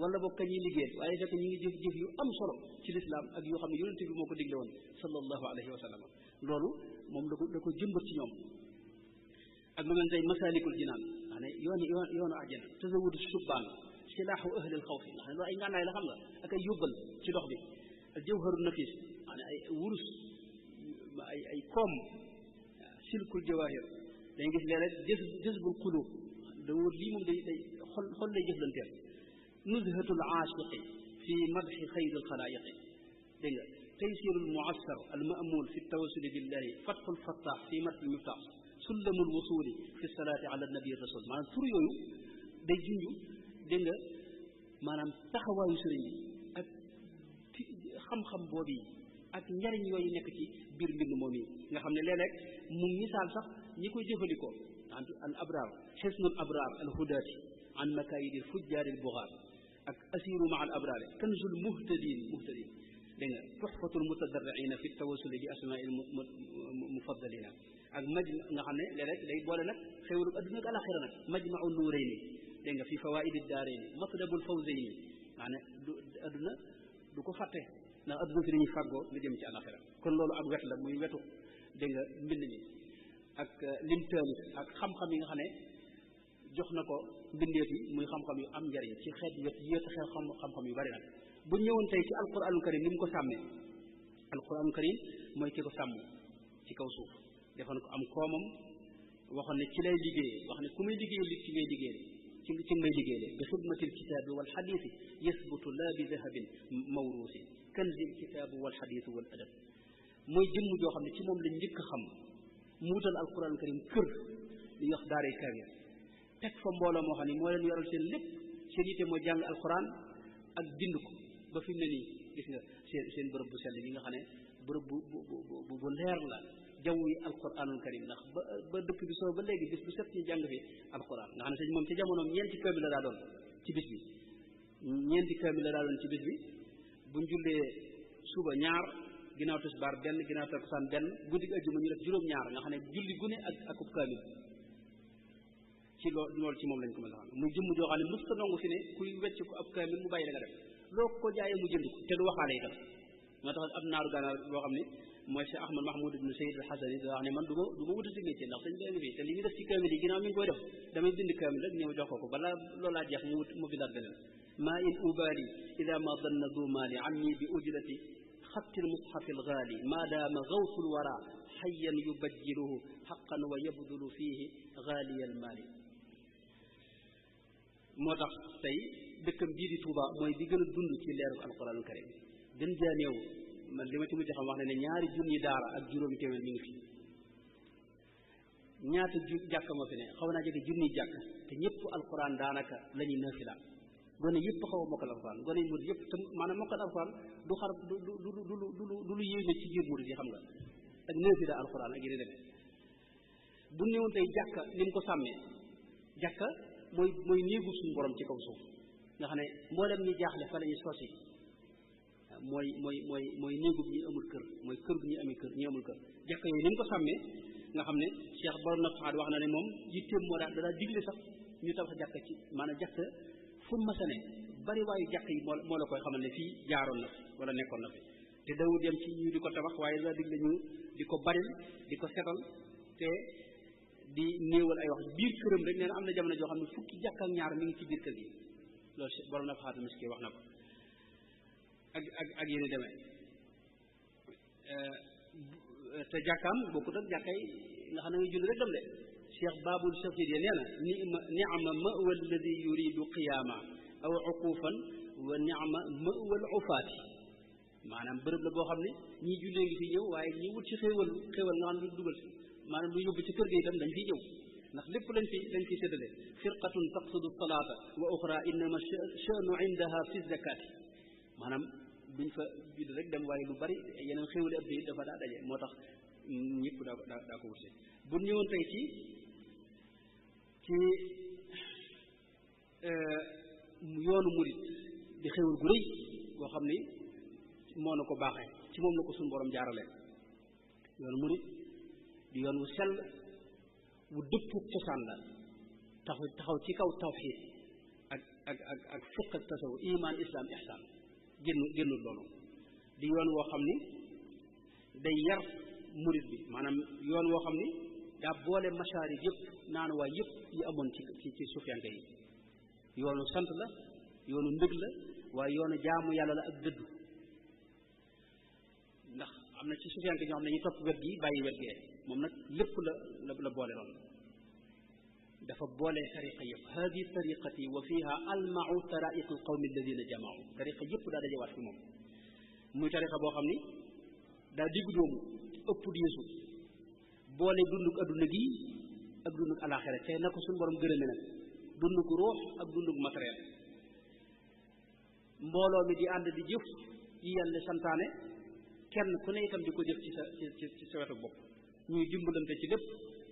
Speaker 2: wala boog ka ñuy liggéey waaye fekk ñu ngi jëf yu am solo ci lislaam ak yoo xam ne yonent bi moo ko digle woon sallallahu alayhi wa sallam loolu moom da ko jëmbat ci ñoom ak lu mel tey masalikul jinaan nga ne yoonu àjjana tazawudu subbaan silaahu ahlil xawfi nga xam ne loolu ay ngànnaay la xam nga ak ay yóbbal ci dox bi al jawharu nafis nga ne ay wurus ay koom silkul jawahir dañ gis léeg-léeg jazbul qulub da wóor lii moom day xol lay jëflanteel nuzhatul aashiqi fi madxi xayril xalaayiqi dégg nga taysirul muassar al maamul fi tawasuli billahi fatxul fattaax fi madxil miftaax sullamul wusuli fi salaati ala nabi rasul maanaam tur yooyu day junj dégg nga maanaam taxawaayu sëriñ bi ak xam-xam boobu yi ak njariñ yooyu nekk ci biir mbind moom yi nga xam ne léeg-léeg mu misaal sax ñi koy jëfandikoo al abraar xisnul abraar al hudaati an makaayidil fujjaaril buxaar ak asiru ma al abraari kanzul muhtadin dégg nga tuxfatul mutadarriina fi tawasuli bi asmail mufaddalina ak nga xam ne léeg-léeg day boole nag xéwalu adduna ak alaxira nag majmau nuurayni dégg nga fi fawaidi daarayni matlabul fawzayni nga ne du adduna du ko fàtte ndax adduna si dañuy fàggoo nga jëm ci alaxira kon loolu ak wet la muy wetu dégg nga mbind mi ak lim taalif ak xam-xam yi nga xam ne jox na ko mbindeef yi muy xam-xam yu am njariñ ci xeet yéet xeet xam-xam yu bari nag bu ñëwoon tey ci alquranul karim ni mu ko sàmmee alquranul karim mooy ki ko sàmm ci kaw suuf defoon ko am koomam waxoon ne ci lay liggéeyee wax ne ku muy liggéeyee li ci ngay liggéeyee ci ngay liggéeyee bi xidmatil kitaabi wal xadiisi yasbutu laa bi dahabin mawruusi kanzil kitaabi wal xadiisi wal adab mooy jëmm joo xam ne ci moom lañ njëkk a xam mu wutal alquranul karim kër li ñuy wax daaray kaamil teg fa mbooloo moo xam ne moo leen yoral seen lépp seen yitte mooy jàng alquran ak bind ko ba fi mu ne nii gis nga seen bërëb bu sell bi nga xam ne bërëb bu leer la jaww yi alquranul karim ndax ba dëkk bi soo ba léegi bis bu set ñu jàng fi alquran nga xam ne sëñ moom ci jamonoom ñeenti kaamil la daa doon ci bis bi buñ jullee suba ñaar ginnaaw tisbaar benn ginnaaw takkusaan benn guddi gi ajjuma ñu def juróom-ñaar nga xam ne julli gune akub kaamil ci loolu ci moom lañ ko mën a xam muy jëmm joo xam ne mës ta nangu fi ne kuy wecc ko ab kaamil mu bàyyi la nga def loo ko jaayee mu jënd ko te du waxaale itam moo tax ab naaru gànnaar boo xam ne mooy Cheikh Ahmad Mahmoud ibn Sayyid al Hasani da wax ne man du ma wuta si métier ndax dañ koy fii te li ñu def ci kaamil yi ginnaaw mi ngi koy def damay bind kaamil rek ñëw jox ko balaa loolaa jeex mu bindaat beneen ma in ubali ida ma danna du maali anni bi ujrati xatti al mushafi al gaali ma daama gawsu al wara xayyan yubajjiluhu xaqan wa yabdulu fihi gaaliya al maali moo tax tey dëkkam bii di Touba mooy bi gën a dund ci leeru alquranul karim gën jaa néew man li ma ci mujj xam wax ne ne ñaari junni daara ak juróomi téeméer mi ngi fi ñaata jàkk moo fi ne xaw naa jege junni jàkk te ñëpp alquran daanaka la ñuy nafila gone yëpp xaw a mokkal alquran gone yi murid yëpp te maanaam mokkal alquran du xar du lu yéeme ci biir murid yi xam nga ak nafila alquran ak yéen demee bu ñëwoon tey jàkka ni mu ko sàmmee jàkka mooy néegu suñu borom ci kaw suuf nga xam ne mboolem ñi jaaxle fa la ñuy sosi mooy néegu bi ñu amul kër mooy kër bi ñu amee kër ñu amul kër jàkka yooyu ni mu ko sàmmee nga xam ne Cheikh borom na faat wax na ne moom yitteem moo daal daa digle sax ñu tabax jàkka ci maanaam jàkka fu mu masane bari waayu jàkka yi moo la koy xamal ne fii jaaroon na fi wala nekkoon na fi te dawul dem ci ñu di ko tabax waaye daa digle ñu di ko baril di ko setal te di néewal ay wax biir këram rek nee na am na jamono joo xam ne fukki jàkk ak ñaar mi ngi ci biir kër gi loolu borom na faxaatu miski wax na ko ak yéen demee te jàkkaam bokkut ak jàkkay nga xam ne ngay julli rek dem de cheikh babul shafir ya nee na ni'ma mawa alladi yuridu qiyaama aw uqufan wa ni'ma mawa al ufaati maanaam bërëb la boo xam ne ñii jullee ngi fi ñëw waaye ñi wut ci xéewal nga xam ne du dugal maanaam lu yóbbu ci kër gi itam dañ fiy ñëw ndax lépp lañ fi séddale firqatun taqsudu salaata wa uxra innama sha'nu indaha fi zakati maanaam duñ fa judd rek dem waaye lu bari yeneen xéwali ab yi dafa daa daje moo tax ñëpp daa ko wute bu ñëwoon tey ci yoonu murit di xéwal gu rëy boo xam ni moo na ko baaxee ci moom la ko suñu borom jaarale yoonu murit di yoon wu sell wu dëppu cosaan la taxaw ci kaw tawxiid ak fiq ak tasawuf iman islam ihsan génnul loolu di yoon woo xam ni day yar murit bi maanaam yoon woo xam ni daa boole masaarib yëpp naanu waay yëpp yi amoon ci sufiyanke yi yoonu sant la yoonu mbég la waaye yoonu jaamu yàlla la ak dëddu ndax am na ci sufiyanke ñoo xam ne dañuy topp wet gi bàyyi wet gee moom nag lépp la boole loolu dafa boole tariqa yëpp hadi tariqati wa fiha almau taraiq alqawmi alladina jamaau tariqa yëpp daa dajewaat fi moom muy tariqa boo xam ni daa diggu doomu ëpp diisu boole dundug adduna gi ak dundug alaxira te na ko suñu borom gërëme nag dundug ruux ak dundug matériel mbooloo mi di ànd di jëf yi yàlla santaane kenn ku ne itam di ko jëf ci sa wetu bopp ñuy dimbalante ci lépp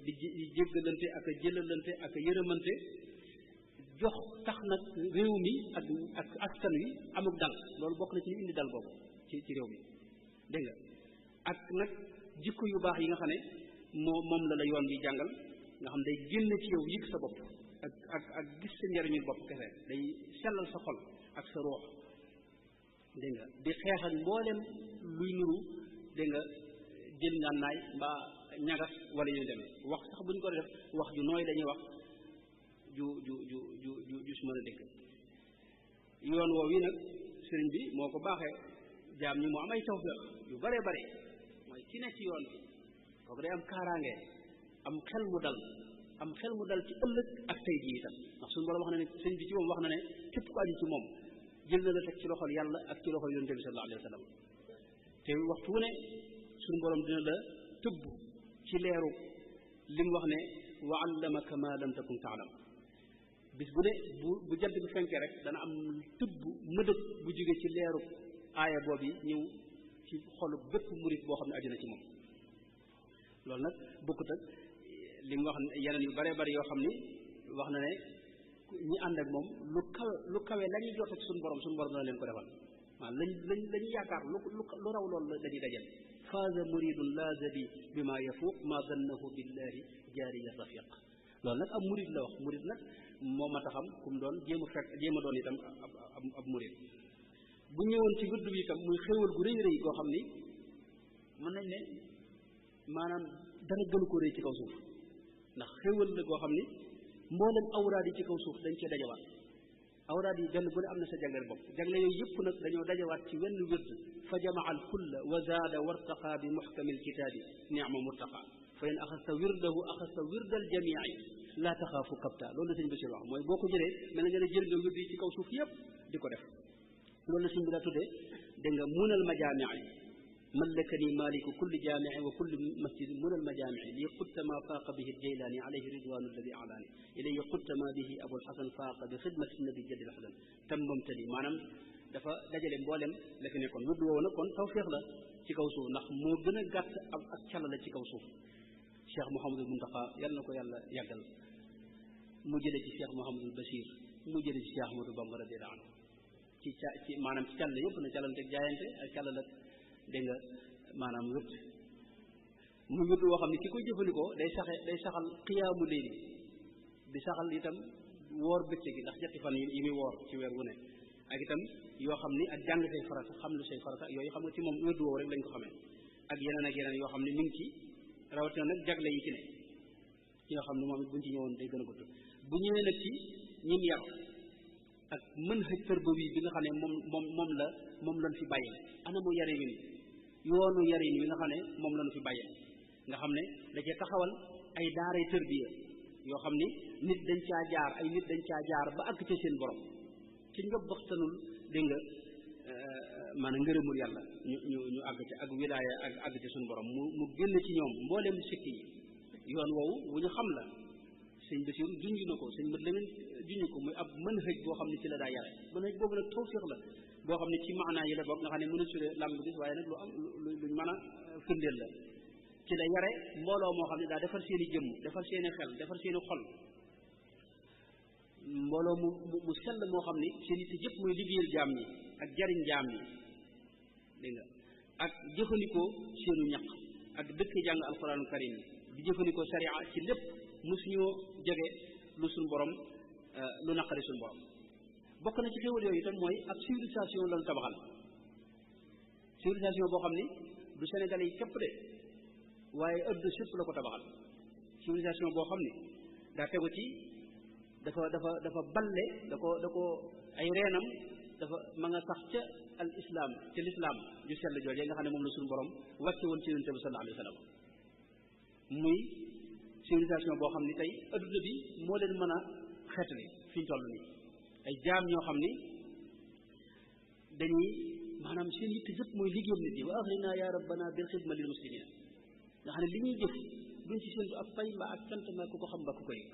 Speaker 2: di jéggalante ak a jëlalante ak a yërëmante jox tax nag réew mi ak askan wi amuk dal loolu bokk na ci indi dal boobu ci réew mi dégg nga ak nag jikko yu baax yi nga xam ne moom la yoon bi jàngal nga xam day génn ci yow yëg sa bopp ak gis sa njariñu bopp kese day sellal sa xol ak sa ruux dégg nga di xeex ak mboolem luy nuru dégg nga jël ngànnaay mbaa ñagas wala yu demee wax sax bu ñu ko def wax ju nooy dañuy wax ju su mën a dégg yoon woowu yi nag sëriñ bi moo ko baaxee jaam ñi moo am ay tawfeex yu bare bare mooy ki ne ci yoon bi kooku day am kaaraange am xel mu dal ci ëllëg ak tey jii itam ndax suñu borom wax na ne sëriñ bi ci moom wax na ne képp ku aju ci moom jël na la teg ci loxol yàlla ak ci loxol yonent bi sallallahu alayhi wa sallam te waxtu wu ne suñu borom dina la tëbb ci leeru li mu wax ne wa allamaka ma lam takun taalam bis bu ne bu jant bi fenkee rek dana am tëbb mëdëb bu jóge ci leeru aaya boobu ñëw ci xolu bépp murit boo xam ne aju na ci moom loolu nag bokkut ak li mu wax yeneen yu bare bari yoo xam ni wax na ne ñi ànd ak moom lu kawe la ñuy jot ak suñu borom dana leen ko defal waaw lañu yaakaar lu raw loolu la dañuy dajal faaza muridun laaza bi bi ma yafuuq ma dannahu billahi jaariya rafiq loolu nag ab murid la wax murid nag moo ma taxam ku mu doon jéem a doon itam ab murid bu ñëwoon ci wëdd bi itam muy xéewal gu rëy rëy koo xam ni mën nañ ne maanaam dara gënu ko rëy ci kaw suuf ndax xéewal la koo xam ni mboolem awraad yi ci kaw suuf dañ cee dajawaat awraad yi benn bu ne am na sa jagleel bopp jagle yooyu yëpp nag dañoo dajawaat ci wenn wird fa jamaa al kulla wa zaada wartaqa bi muxkami alkitaabi nicma murtaqa fa in axasta wirdahu axasta wirda al jamii laa taxaafu kabta loolu la sëñ Bachir wax mooy boo ko jëlee mel na nga ne jël nga wird yi ci kaw suuf yëpp di ko def loolu la sëñ bi daa tuddee dégg nga munal majaamii ملكني مالك كل جامع وكل مسجد من المجامع لي قدت ما فاق به الجيلاني عليه رضوان الذي أعلاني إلي قدت ما به أبو الحسن فاق بخدمة النبي جد الحسن تممتني maanaam dafa dajale mboolem la fi nekkoon wëdd woowu nag kon tawfeex la ci kaw suuf ndax moo gën a gàtt ak càll la ci kaw suuf Cheikh Mouhamadul Muntaqa yal na ko yàlla yàggal mu jële ci Cheikh Mouhamadul Bachir mu jële ci Cheikh Ahmadou Bamba radiyallahu anhu ci maanaam ci càll yëpp na càllante jaayante ak càll la dégg nga maanaam wëtt mu wëtt woo xam ne ki koy jëfandikoo day saxal xiyaamu léegi di saxal itam woor bëccëg gi ndax ñetti fan yi muy woor ci weer wu ne ak itam yoo xam ni ak jàng say farata xam lu say farata yooyu xam nga ci moom wëtt woowu rek lañ ko xamee ak yeneen yoo xam ne mi ngi ci rawatina nag jagle yi ci ne yoo xam ne moom it buñ ci ñëwoon day gën a gudd bu ñëwee nag ci ñim yar ak mën xëj tërbawi bi nga xam ne moom lañ fi bàyyee ana mu yare wi yoonu yarin wi nga xam ne moom lañu fi bàyyee nga xam ne da cee taxawal ay daaray tërbiya yoo xam ni nit dañ caa jaar ba àgg ca seen borom ci njоб baxtanul dégg nga maanaam ngërëmul yàlla ñu àgg ca ak wilaaya ak àgg ca suñu borom mu génn ci ñoom mbooleem sikk yi yoon woowu wu ñu xam la sëñ Basiru junj na ko sëñ mat lamen junj ko muy ab mën xëj boo xam ne ci la daa yare mën xëj boobu nag tawfiq la boo xam ne ci maanaa yi la bokk nga xam ne mën a suré làmb gis waaye nag lu am luñ mën a firndeel la ci la yare mbooloo moo xam ne daa defar seen i jëmm defar seen i xel defar seen i xol mbooloo mu sell moo xam ni seen yitte yëpp mooy liggéeyal jaam ñi ak jariñ jaam ñi dégg nga ak jëfandikoo seenu ñaq ak dëkk jàng alquranul karim di jëfandikoo sharia ci lépp mosuñoo jege lu suñ borom lu naqari suñ borom bokk na ci xéwal yooyu itam mooy ab civilisation lañu tabaxal civilisation boo xam ni du Sénégalais yi képp de waaye adduna sépp la ko tabaxal civilisation boo xam ni daa tegu ci dafa balle da ko ay reenam dafa ma nga sax ca al islam ca l'islam ju sell joojee nga xam ne moom la suñu borom wàcce woon ci yonent bi sallallahu alayhi wa sallam muy civilisation boo xam ni tey adduna bi moo leen mën a xeetali fi ñu toll nii ay jaam ñoo xam ni dañuy maanaam seen yitte yëpp mooy liggéeyam nit yi wa axrina ya rabbana bil xidma lil muslimin nga xam ne li ñuy jëf duñ ci séntu ak fay mbaa ak cant mbaa ku ko xam mbaa ku ko yëg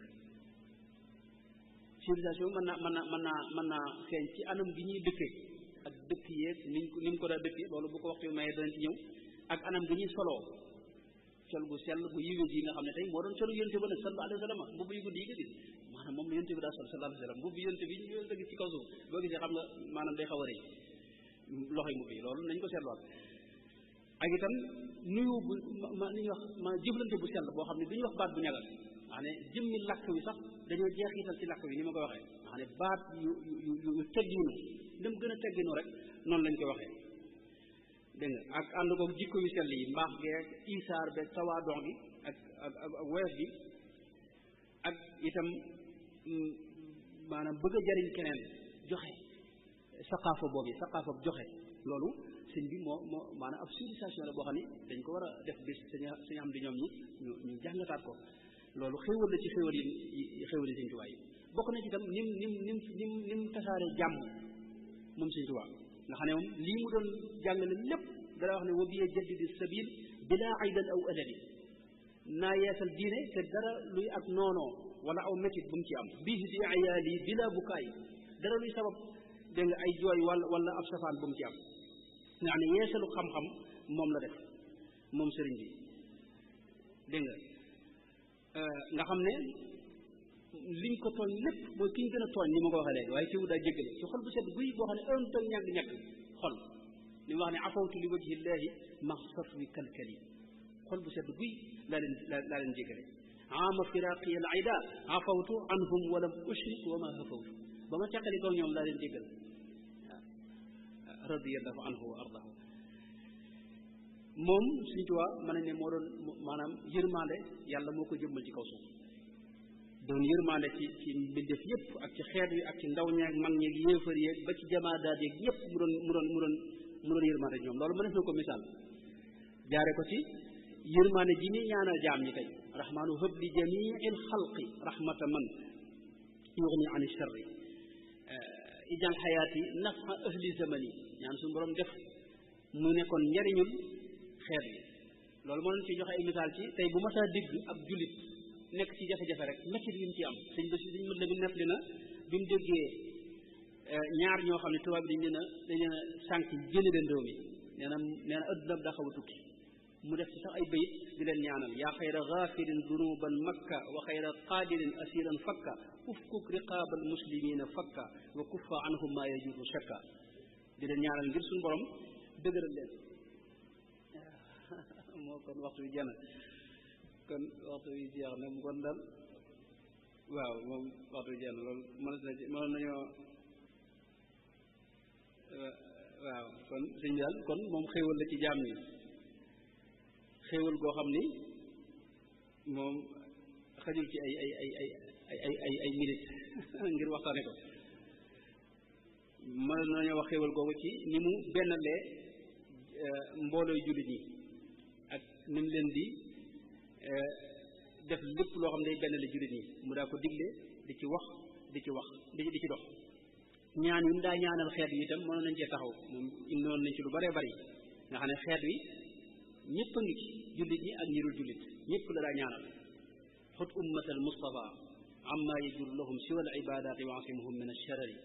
Speaker 2: civilisation mën naa feeñ ci anam gi ñuy dëkkee ak dëkk yeeg ni mu ko daa dëkkee loolu bu ko waxtu mayee danañ ci ñëw ak anam gi ñuy soloo col gu sell gu yiwee ji nga xam ne tey moo doon colu yonte ba nag sallallahu alayhi wa sallam mbubb yu guddi yi nga gis maanaam moom la yonte bi daa sol sallallahu alayhi wa sallam mbubb yonte bi ñu gis ci kaw suuf boo gisee xam nga maanaam day xaw a rëy loxoy mbubb yi loolu nañ ko seetluwaat ak itam nuyu bu li ñuy wax ma jëflante bu sell boo xam ne du ñu wax baat bu ñagal maa ne jëmmi làkk wi sax dañoo jeexital ci làkk wi ni ma ko waxee maa ne baat yu tegginu li mu gën a tegginu rek noonu lañ koy waxee dégg nga ak ànd ko jikko yu sell yi mbaax geeg isaar beeg tawaadon gi ak woyof gi ak itam maanaam bëgg a jariñ keneen joxe saqaafa boobu saqaafa joxe loolu sëñ bi moo maanaam ab civilisation la boo xam ne dañ ko war a def bis sañu am di ñoom ñi ñu jàngataat ko loolu xéwal la ci xéwal yi sëñ Tuubaa yi bokk na ci itam nim tasaare jàmm moom sëñ Tuubaa nga xam ne moom lii mu doon jàngale lépp dara wax ne wa biya jaddidi sabil bila aydan aw adadi naa yeesal diine te dara luy ak noonoo wala aw métit bu mu ci am bii di ayaali bila bukaay dara luy sabab dégg nga ay jooy wala ab safaan bu mu ci am nga xam ne yeesalu xam-xam moom la def moom sëriñ bi dégg nga xam ne liñ ko tooñ lépp mooy ki ñu gën a tooñ ni ma ko waxee léegi waaye ci wu daa jéggale ci xol bu sedd guy boo xam ne un toog ñàkk xol li mu wax ne afawtu li wajhillahi maxsat wi kalkali xol bu sedd guy laa leen jéggale ama firaqi al aida afawtu anhum walam ushrik wa ma hafawtu ba ma teqali koog ñoom laa leen jéggal waaw radiyallahu anhu wa ardahu moom Sëriñ Tuubaa mën nañ ne moo doon maanaam yërmande yàlla moo ko jëmmal ci kaw suuf doon yërmande ci mbindeef yëpp ak ci xeet wi ak ci ndaw ñeeg mag ñeeg yéefar yeeg ba ci jamaadaat yeeg yëpp mu doon yërmande ñoom loolu mënees na ko misaal jaare ko ci yërmande ji ni ñaanal jaam ñi tey rahmaanu hëb li jamiil xalqi rahmata man yuxni ani sharri ijal xayaati nafa ahli zamani ñaan suñu borom def mu nekkoon njariñul xeet wi loolu moo leen ci joxe ay misaal ci tey bu masaa dégg ab jullit nekk ci jafe-jafe rek métti yi mu ci am sëñ ba sëñ mët la bi nettali na bi mu déggee ñaar ñoo xam ne tubaab bi dañ leen a sànq génne leen réew mi nee na adduna daa xaw a tukki mu def ci sax ay bayit di leen ñaanal yaa xayra gaafirin dunuban makka wa xayra qaadirin asiran fakka ufkuk riqaabal muslimina fakka wa kuffa anhum ma yajudu shakka di leen ñaanal ngir suñu borom dëgëral leen moo kon waxtu wi jenn kon waxtu wi jeex na mu kon dal waaw moom waxtu wi jenn loolu mënoon nañoo waaw kon sëñ bi daal kon moom xéewal la ci jaam ñi xéewal goo xam ni moom xajul ci ay minute ngir waxtaane ko mënoon nañoo wax xéewal googu ci ni mu bennalee mboolooy jullit ñi ak ni mu leen di def lépp loo xam ne day benn la jullit ñi mu daa ko digle di ci wax di ci dox ñaan yi mu daa ñaanal xeet wi itam mënoon nañ cee taxaw moom indoon nañ ci lu bëree bëri nga xam ne xeet wi ñëpp a ngi ci jullit ñi ak ñi dul jullit ñëpp la daa ñaanal xut ummatal mustafa amma yajur lahum siwa al ibadati wa asimuhum min alsharari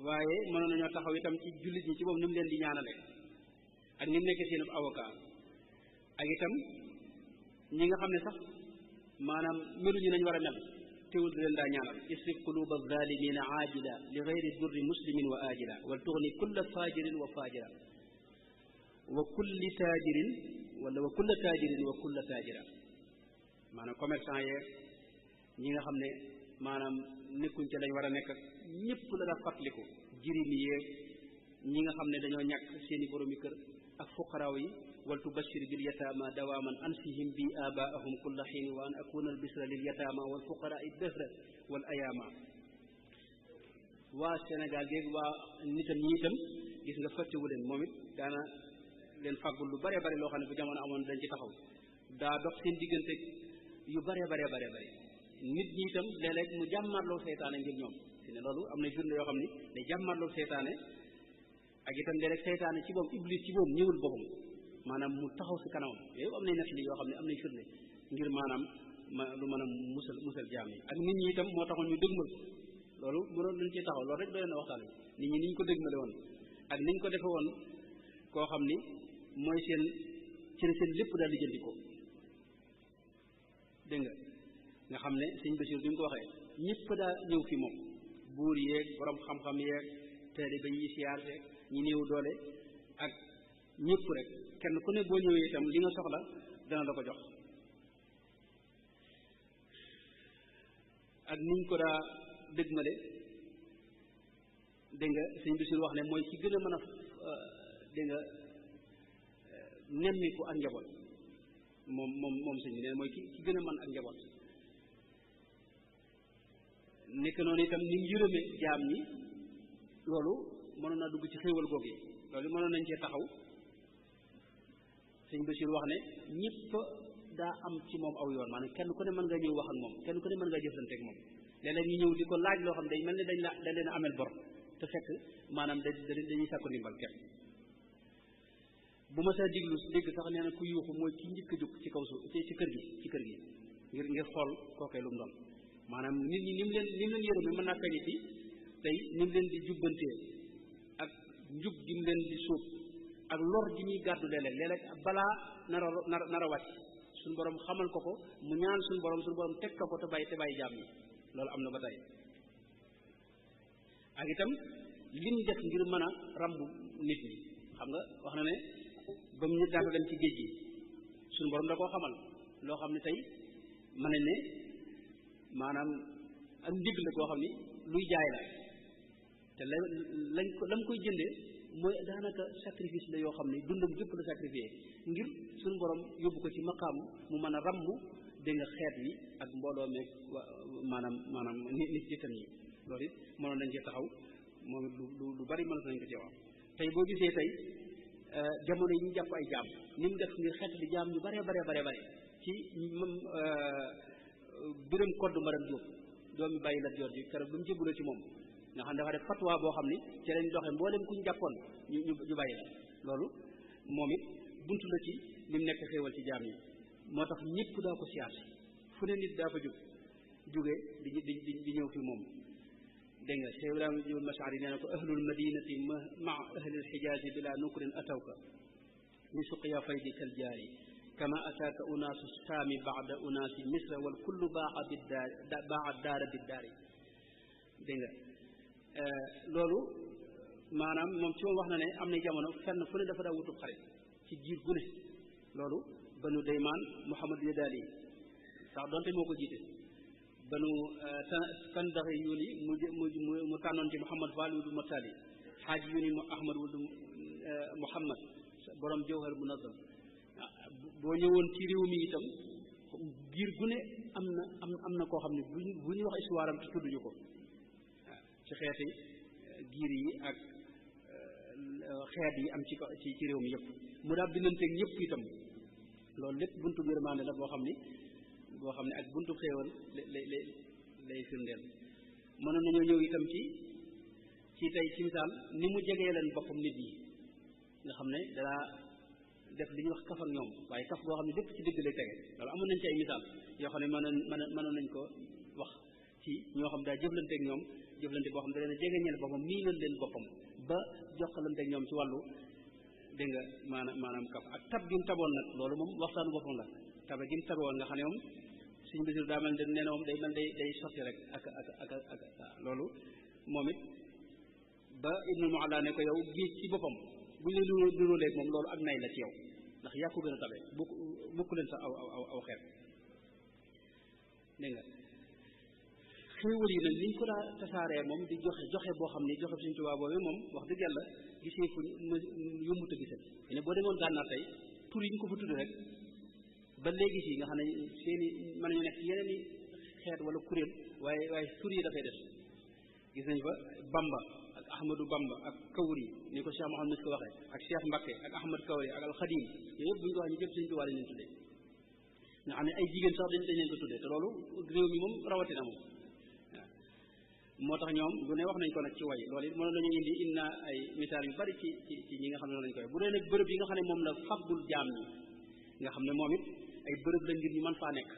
Speaker 2: waaye mënoon nañoo taxaw itam ci jullit ñi ci moom ni mu leen di ñaanale ak ni mu nekkee seen avocat ak itam ñi nga xam ne sax maanaam meluñu nañ war a mel teewul di leen daa ñaanal isrif quluba zalimina aajila li gayri durri muslimin wa aajila wal tuxni kulla fajirin wa fajira wa kulli taajirin wala wa kulla taajirin wa kulla taajira maanaam commerçant yeeg ñi nga xam ne maanaam nekkuñ ca lañ war a nekk ak ñëpp la daa fàttaliku jirim yeeg ñi nga xam ne dañoo ñàkk seeni boroomi kër ak fuqaraaw yi wal tubashir bil yataama dawaaman ansihim bi abaahum kulla xiin wa an akuna al bisra lil yataama wal fuqaraa dëhra wal ayaama waa Sénégal géeg waa nitam ñi itam gis nga fàttewu leen moom it daana leen fàggul lu bare bare loo xam ne bu jamono amoon dañ ci taxaw daa dox seen diggante yu bare nit ñi itam léeg-léeg mu jàmmarloo seytaane ngir ñoom si ne loolu am na firnde yoo xam ni day jàmmarloo seytaane ak itam léeg-léeg seytaane ci boppam iblis ci boppam ñëwul boppam maanaam mu taxaw si kanamam yooyu am nay nettali yoo xam ne am nay firnde ngir maanaam lu mën a musal jaam yi ak nit ñi itam moo taxoon ñu dëgmal loolu mënoon nañ ci taxaw loolu rek doy na waxtaan nit ñi ni ñu ko dëgmale woon ak ni ñu ko defe woon koo xam ni mooy seen lépp daal di jëndi ko dégg nga xam ne sëñ Basiir bi mu ko waxee ñëpp daa ñëw fi moom buur yeeg borom xam-xam yeeg taalibe yi siyaar yeeg ñi néew doole ak ñëpp rek kenn ku ne boo ñëwee itam li nga soxla dana la ko jox ak niñ ko daa dëgmale dégg nga sëñ Basiir wax ne mooy ci gën a mën a dégg nga nemmiku ak njaboot moom sëñ bi ne mooy ki gën a mën ak njaboot nekk noonu itam ni mu yërëme jaam ñi loolu mënoon naa dugg ci xéewal googu yi loolu mënoon nañ cee taxaw sëñ Bachir wax ne ñëpp daa am ci moom aw yoon maanaam kenn ku ne mën nga ñëw wax ak moom kenn ku ne mën nga jëflante ak moom léeg-léeg ñu ñëw di ko laaj loo xam ne day mel ne dañ leen a amel bor te fekk maanaam dañuy sàkku ndimbal kenn bu ma saa dégg sax nee na ku yuuxu mooy ki njëkk a jóg ci kaw suuf ci kër gi ngir xool kookee lu mu doon maanaam nit ñi ni mu leen yërëme mën naa feeñ ci tey ni mu leen di jubbantee ak njub gi mu leen di sóob ak lor gi ñuy gàddu léeg-léeg balaa nar a wàcc suñu borom xamal ko mu ñaan suñu borom teg ko te bàyyi jaam ñi loolu am na ba tey ak itam lim def ngir mën a rambu nit ñi xam nga wax na ne ba mu nit daata dem ci géej gi suñu borom da koo xamal loo xam ne tey mën nañ ne maanaam ak ndig la koo xam ni luy jaay la te lam koy jëndee mooy daanaka sacrifice la yoo xam ne dundam gépp la sacrifié ngir suñu borom yóbbu ko ci maqaam mu mën a ràmm dégg nga xeet wi ak mbooloo meeg maanaam nit jëkkam yi loolu it mënoon nañ ci taxaw moom it lu bari mënoon nañ ko ci wax tey boo gisee tey jamono yi ñu jàpp ay jaam ni mu def ngir xeet li jaam ñu bare ci biram kodd maram Jóob doomi bàyyi la joor ji keroog ba mu jébbaloo ci moom nga xam dafa def fatwa boo xam ni ci lañ doxee mboolem ku ñu jàppoon ñu bàyyi la loolu moom it buntu la ci li mu nekk xéewal ci jaam yi moo tax ñëpp daa ko siyaasi fu ne nit daa fa jóge di ñëw fi moom dégg nga Cheikh Ibrahima Jóob Mas'ari nee na ko ahlul madinati ma ahlil xijaazi bila nukrin atawka li suqya faydi kal jaari kama ataaka unaasu saami baada unaasi misra wal kullu baaxa daara biddaari dégg nga loolu maanaam moom ci moom wax na ne am na jamono fenn fu ne dafa daa wutub xarit ci giir gu ne loolu banu daymaan Muhammad Yadaali sax donte moo ko jiite banu Kandaxe yuni mu tànnoon ci Muhammad Fall wuldu Murtali xaaj yuni Ahmad wuldu Muhammad borom Jawhar Munazam boo ñëwoon ci réew mi itam giir gu ne am na koo xam ne bu ñuy wax histoire am te tudduñu ko waaw ci xeeti giir yi ak xeet yi am ci réew mi yëpp mu daal bindanteeg ñëpp itam loolu lépp buntu bi yërmande la boo xam ne ak buntu xéewal lay firndeel mënoon nañoo ñëw itam ci tey ci misaal ni mu jegee leen boppam nit ñi nga xam ne danaa def li ñuy wax kaf ak ñoom waaye kaf boo xam ne lépp ci dëgg lay tege loolu amoon nañ ci ay misaal yoo xam ne mënoon nañ ko wax ci ñoo xam daa jëflanteeg ñoom jëflante boo xam ne da leen a jege ñeel boppam miinal leen boppam ba jokkalanteeg ñoom ci wàllu dégg nga maanaam kaf ak tab gi mu taboon nag loolu moom waxtaanu boppam la tabe gi mu taboon nga xam ne moom Sëñ Basiru daa mel ne nee na moom day mel day sotti rek ak loolu moom it ba Ibnu Mualla ne ko yow géej ci boppam bu ñu la duróoleeg moom loolu ak nay la ci yow ndax yaa ko gën a tabe bokku leen sax aw xeet dégg nga xéewal yi nag liñ ko daa tasaaree moom di joxe boo xam ni joxe Sëñ Tuubaa boobu moom wax dëgg yàlla gisee fu yombut a gisal ne boo demoon gànnaar tey tur yi ñu ko fa tudd rek ba léegi fii nga xam ne seeni mën nañu nekk ci yeneen i xeet wala kuréel waaye tur yi dafay des gis nañ fa Bamba ak Ahmadou Bamba ak Kawri ni ko Cheikh Mouhamed ko waxee ak Cheikh Mbacké ak Ahmad Kawri ak Al Khadim yooyu yëpp bu ñu ko wax ñu jëpp Sëñ Tuubaa lañ leen tuddee nga xam ne ay jigéen sax dañ leen ko tuddee te loolu réew mi moom rawatina moom moo tax ñoom du ne wax nañ ko nag ci way loolu it mënoon nañu indi inna ay misaal yu bari ci ñi nga xam ne noonu lañ koy bu dee nag bërëb yi nga xam ne moom la fàggul jaam ñi nga xam ne moom it ay bërëb la ngir ñu mën faa nekk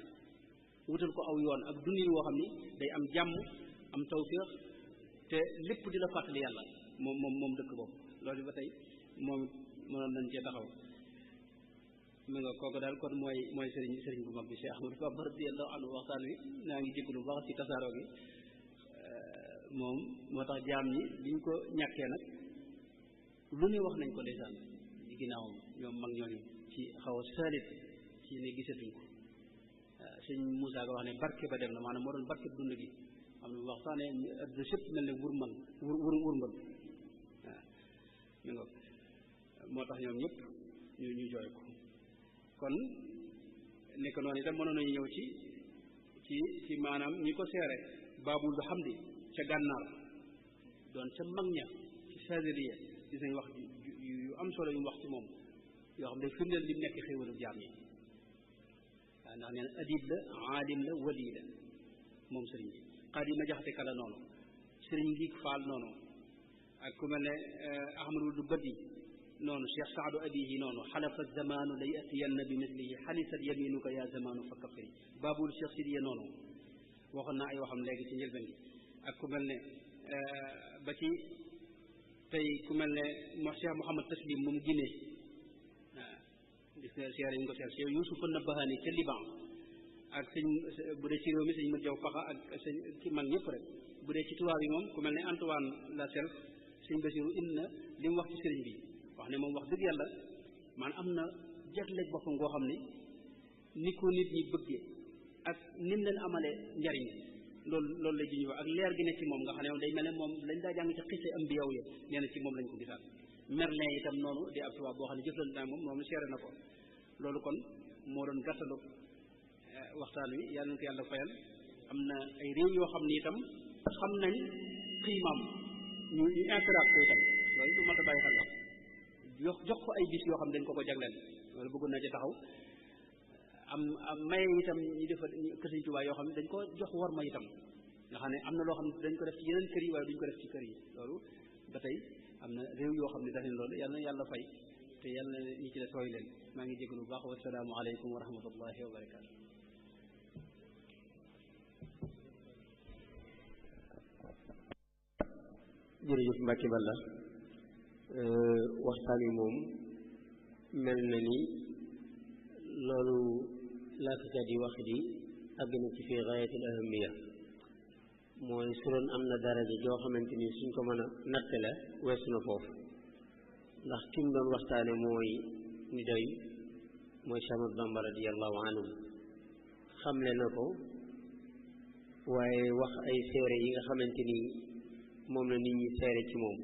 Speaker 2: wutal ko aw yoon ak dundin woo xam ni day am jàmm am tawféex te lépp di la fàttali yàlla moom dëkk boobu loolu ba tey moom it mënoon nañ cee taxaw mu nga kooku daal kon mooy sëriñ bu mag bi Cheikh Ahmadou Bamba radiyallahu anhu waxtaan wi naa ngi jégalu bu baax ci tasaaroo gi moom moo tax jaam ñi biñ ko ñàkkee nag lu ne wax nañ ko ndeysaan ci ginnaawam ñoom mag ñooñu ci xaw a saalit ci ne gisatuñ ko sëñ Moussa nga wax ne barke ba dem na maanaam moo doon barke dund gi xam ne waxtaane adduna sëpp mel ne wurmbal waaw ñu nga moo tax ñoom ñëpp ñu jooy ko kon nekk noonu itam mënoon nañu ñëw ci maanaam ñi ko seere baabul du xam di ca gànnaar doon ca mag ña ci sadiriya gis nañ wax yu am solo yu mu wax ci moom yoo xam ne firndeel li mu nekk xéewalu jaam yi waaw ndax nee na adib la aalim la wali la moom sëriñ bi Xaadima Jaxate Kala noonu sëriñ Ngiig Faal noonu ak ku mel ne Ahmadou du Badi noonu Cheikh Saadu Abihi noonu xalafa zamanu la yatiyanna bi mislihi xalisat yaminuka ya zamanu fa kafiri babul Cheikh Sidiya noonu waxoon naa ay waxam léegi ci njëlbeen gi ak ku mel ne ba ci tey ku mel ne Cheikh Mouhamad Taslim moom Guinée gis nga seere yi ñu ko seer Cheikh Youssouf Nabahani ca Liban ak sëñ bu dee ci réew mi sëñ Mat Jaw Paxa ak sëñ ci mag ñëpp rek bu dee ci tubaab yi moom ku mel ne Antoine Lasself sëñ Basiru indi na li mu wax ci sëriñ bi wax ne moom wax dëgg yàlla man am na jagleeg boppam goo xam ne ni ko nit ñi bëggee ak nim leen amalee njariñ loolu lay juñu wax ak leer gi ne ci moom nga xam ne moom day mel ne moom lañ daa jàng ci xise am bi yow ya nee na ci moom lañ ko gisaat Merlin itam noonu di ab tubaab boo xam ne jëflante naa moom moom seere na ko loolu kon moo doon gàttalu waxtaan wi yàlla na ko yàlla fayal am na ay réew yoo xam ne itam xam nañ xiimaam ñu interact ko itam loolu du mat a bàyyi xel la jox ko ay bis yoo xam ne dañ ko jagleel loolu bëggoon naa ci taxaw am maye itam ñu defal kër Sëñ Tuubaa yoo xam ne dañ ko jox war ma itam nga xam ne am na loo xam ne dañ ko def ci yeneen kër yi waaye duñ ko def ci kër yi loolu ba tey am na réew yoo xam ne dañ loolu yàlla na yàlla fay te yàlla na ñi ci des sooy leen maa ngi jégalu bu baax wa salaamu aleykum wa rahmatullahi wa barakaatu.
Speaker 1: jërëjëf Mbacke Balla waxtaan wi moom mel na ni loolu laatakat yi wax di àgg na ci fii gaayatul ahamiya mooy su doon am na daraja joo xamante ni suñ ko mën a natte la weesu na foofu ndax ki mu doon waxtaane mooy ni doy mooy Cheikh Ahmadou Bamba radiyallahu anhu xamle na ko waaye wax ay seere yi nga xamante ni moom la nit ñi seere ci moom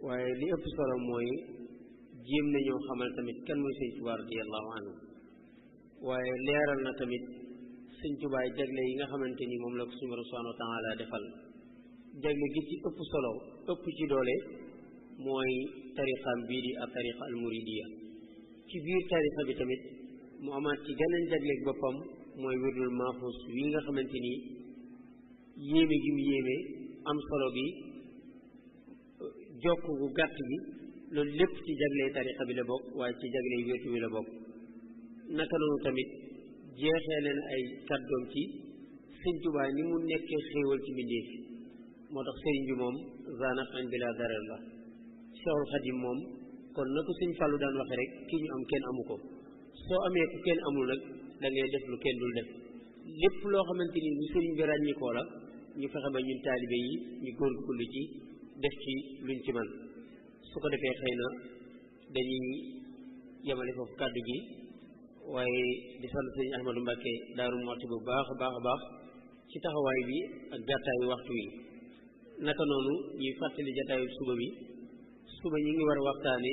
Speaker 1: waaye li ëpp solo mooy jéem nañoo xamal tamit kan mooy Sëñ Tuubaa radiyallahu anhu waaye leeral na tamit Sëñ Tuubaa jagle yi nga xamante ni moom la ko suñu Boroom subhaanahu wa taala defal jagle gi ci ëpp solo ëpp ci doole mooy tariqaam bii di ak tariqa al muridiya ci biir tariqa bi tamit mu amaat ci geneen jagleeg boppam mooy wirdul maaxuus wi nga xamante ni yéeme gi mu yéeme am solo gi jokk gu gàtt gi loolu lépp ci jagley tariqa bi la bokk waaye ci jagley wéetu bi la bokk naka noonu tamit jeexee leen ay kàddoom ci Sëñ Tuubaa ni mu nekkee xéewal ci mbindéef moo tax sëriñ bi moom zanafan bila darar la Seexul Xadim moom kon na ko Sëñ Fallu daan waxe rek ki ñu am kenn amu ko soo amee ku kenn amul nag da ngay def lu kenn dul def lépp loo xamante ni lu sëriñ bi ràññikoo la ñu fexe ba ñun taalibe yi ñu góorgóorlu ci def ci luñ ci man su ko defee xëy na dañuy yemale foofu kàddu gi waaye di sant sëriñ Ahmadou Mbacké Daaru Muxti bu baax a baax a baax ci taxawaay bi ak gàttaayu waxtu wi naka noonu ñuy fàttali jataayu suba ñi ngi war a waxtaane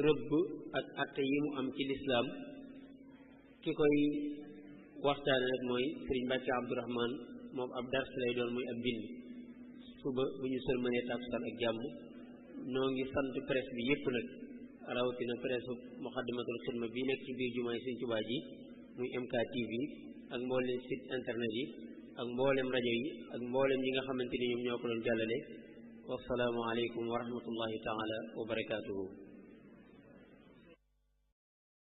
Speaker 1: rëbb ak atte yi mu am ci lislaam ki koy waxtaane rek mooy sëriñ Mbacké Abdourahmane moom ab dars lay doon muy ab bind suba bu ñu sëlmanee tàkkusaan ak jàmm noo ngi sant presse bi yépp nag rawatina presse Muxaddamatul Xidma bi nekk ci biir jumaay Sëriñ Tuubaa ji muy MKTV ak mboolem site internet yi ak mboolem rajo yi ak mboolem ñi nga xamante ni ñoom ñoo ko doon jàllale wassalaamu aleykum wa rahmatullahi taala wa barakaatuhu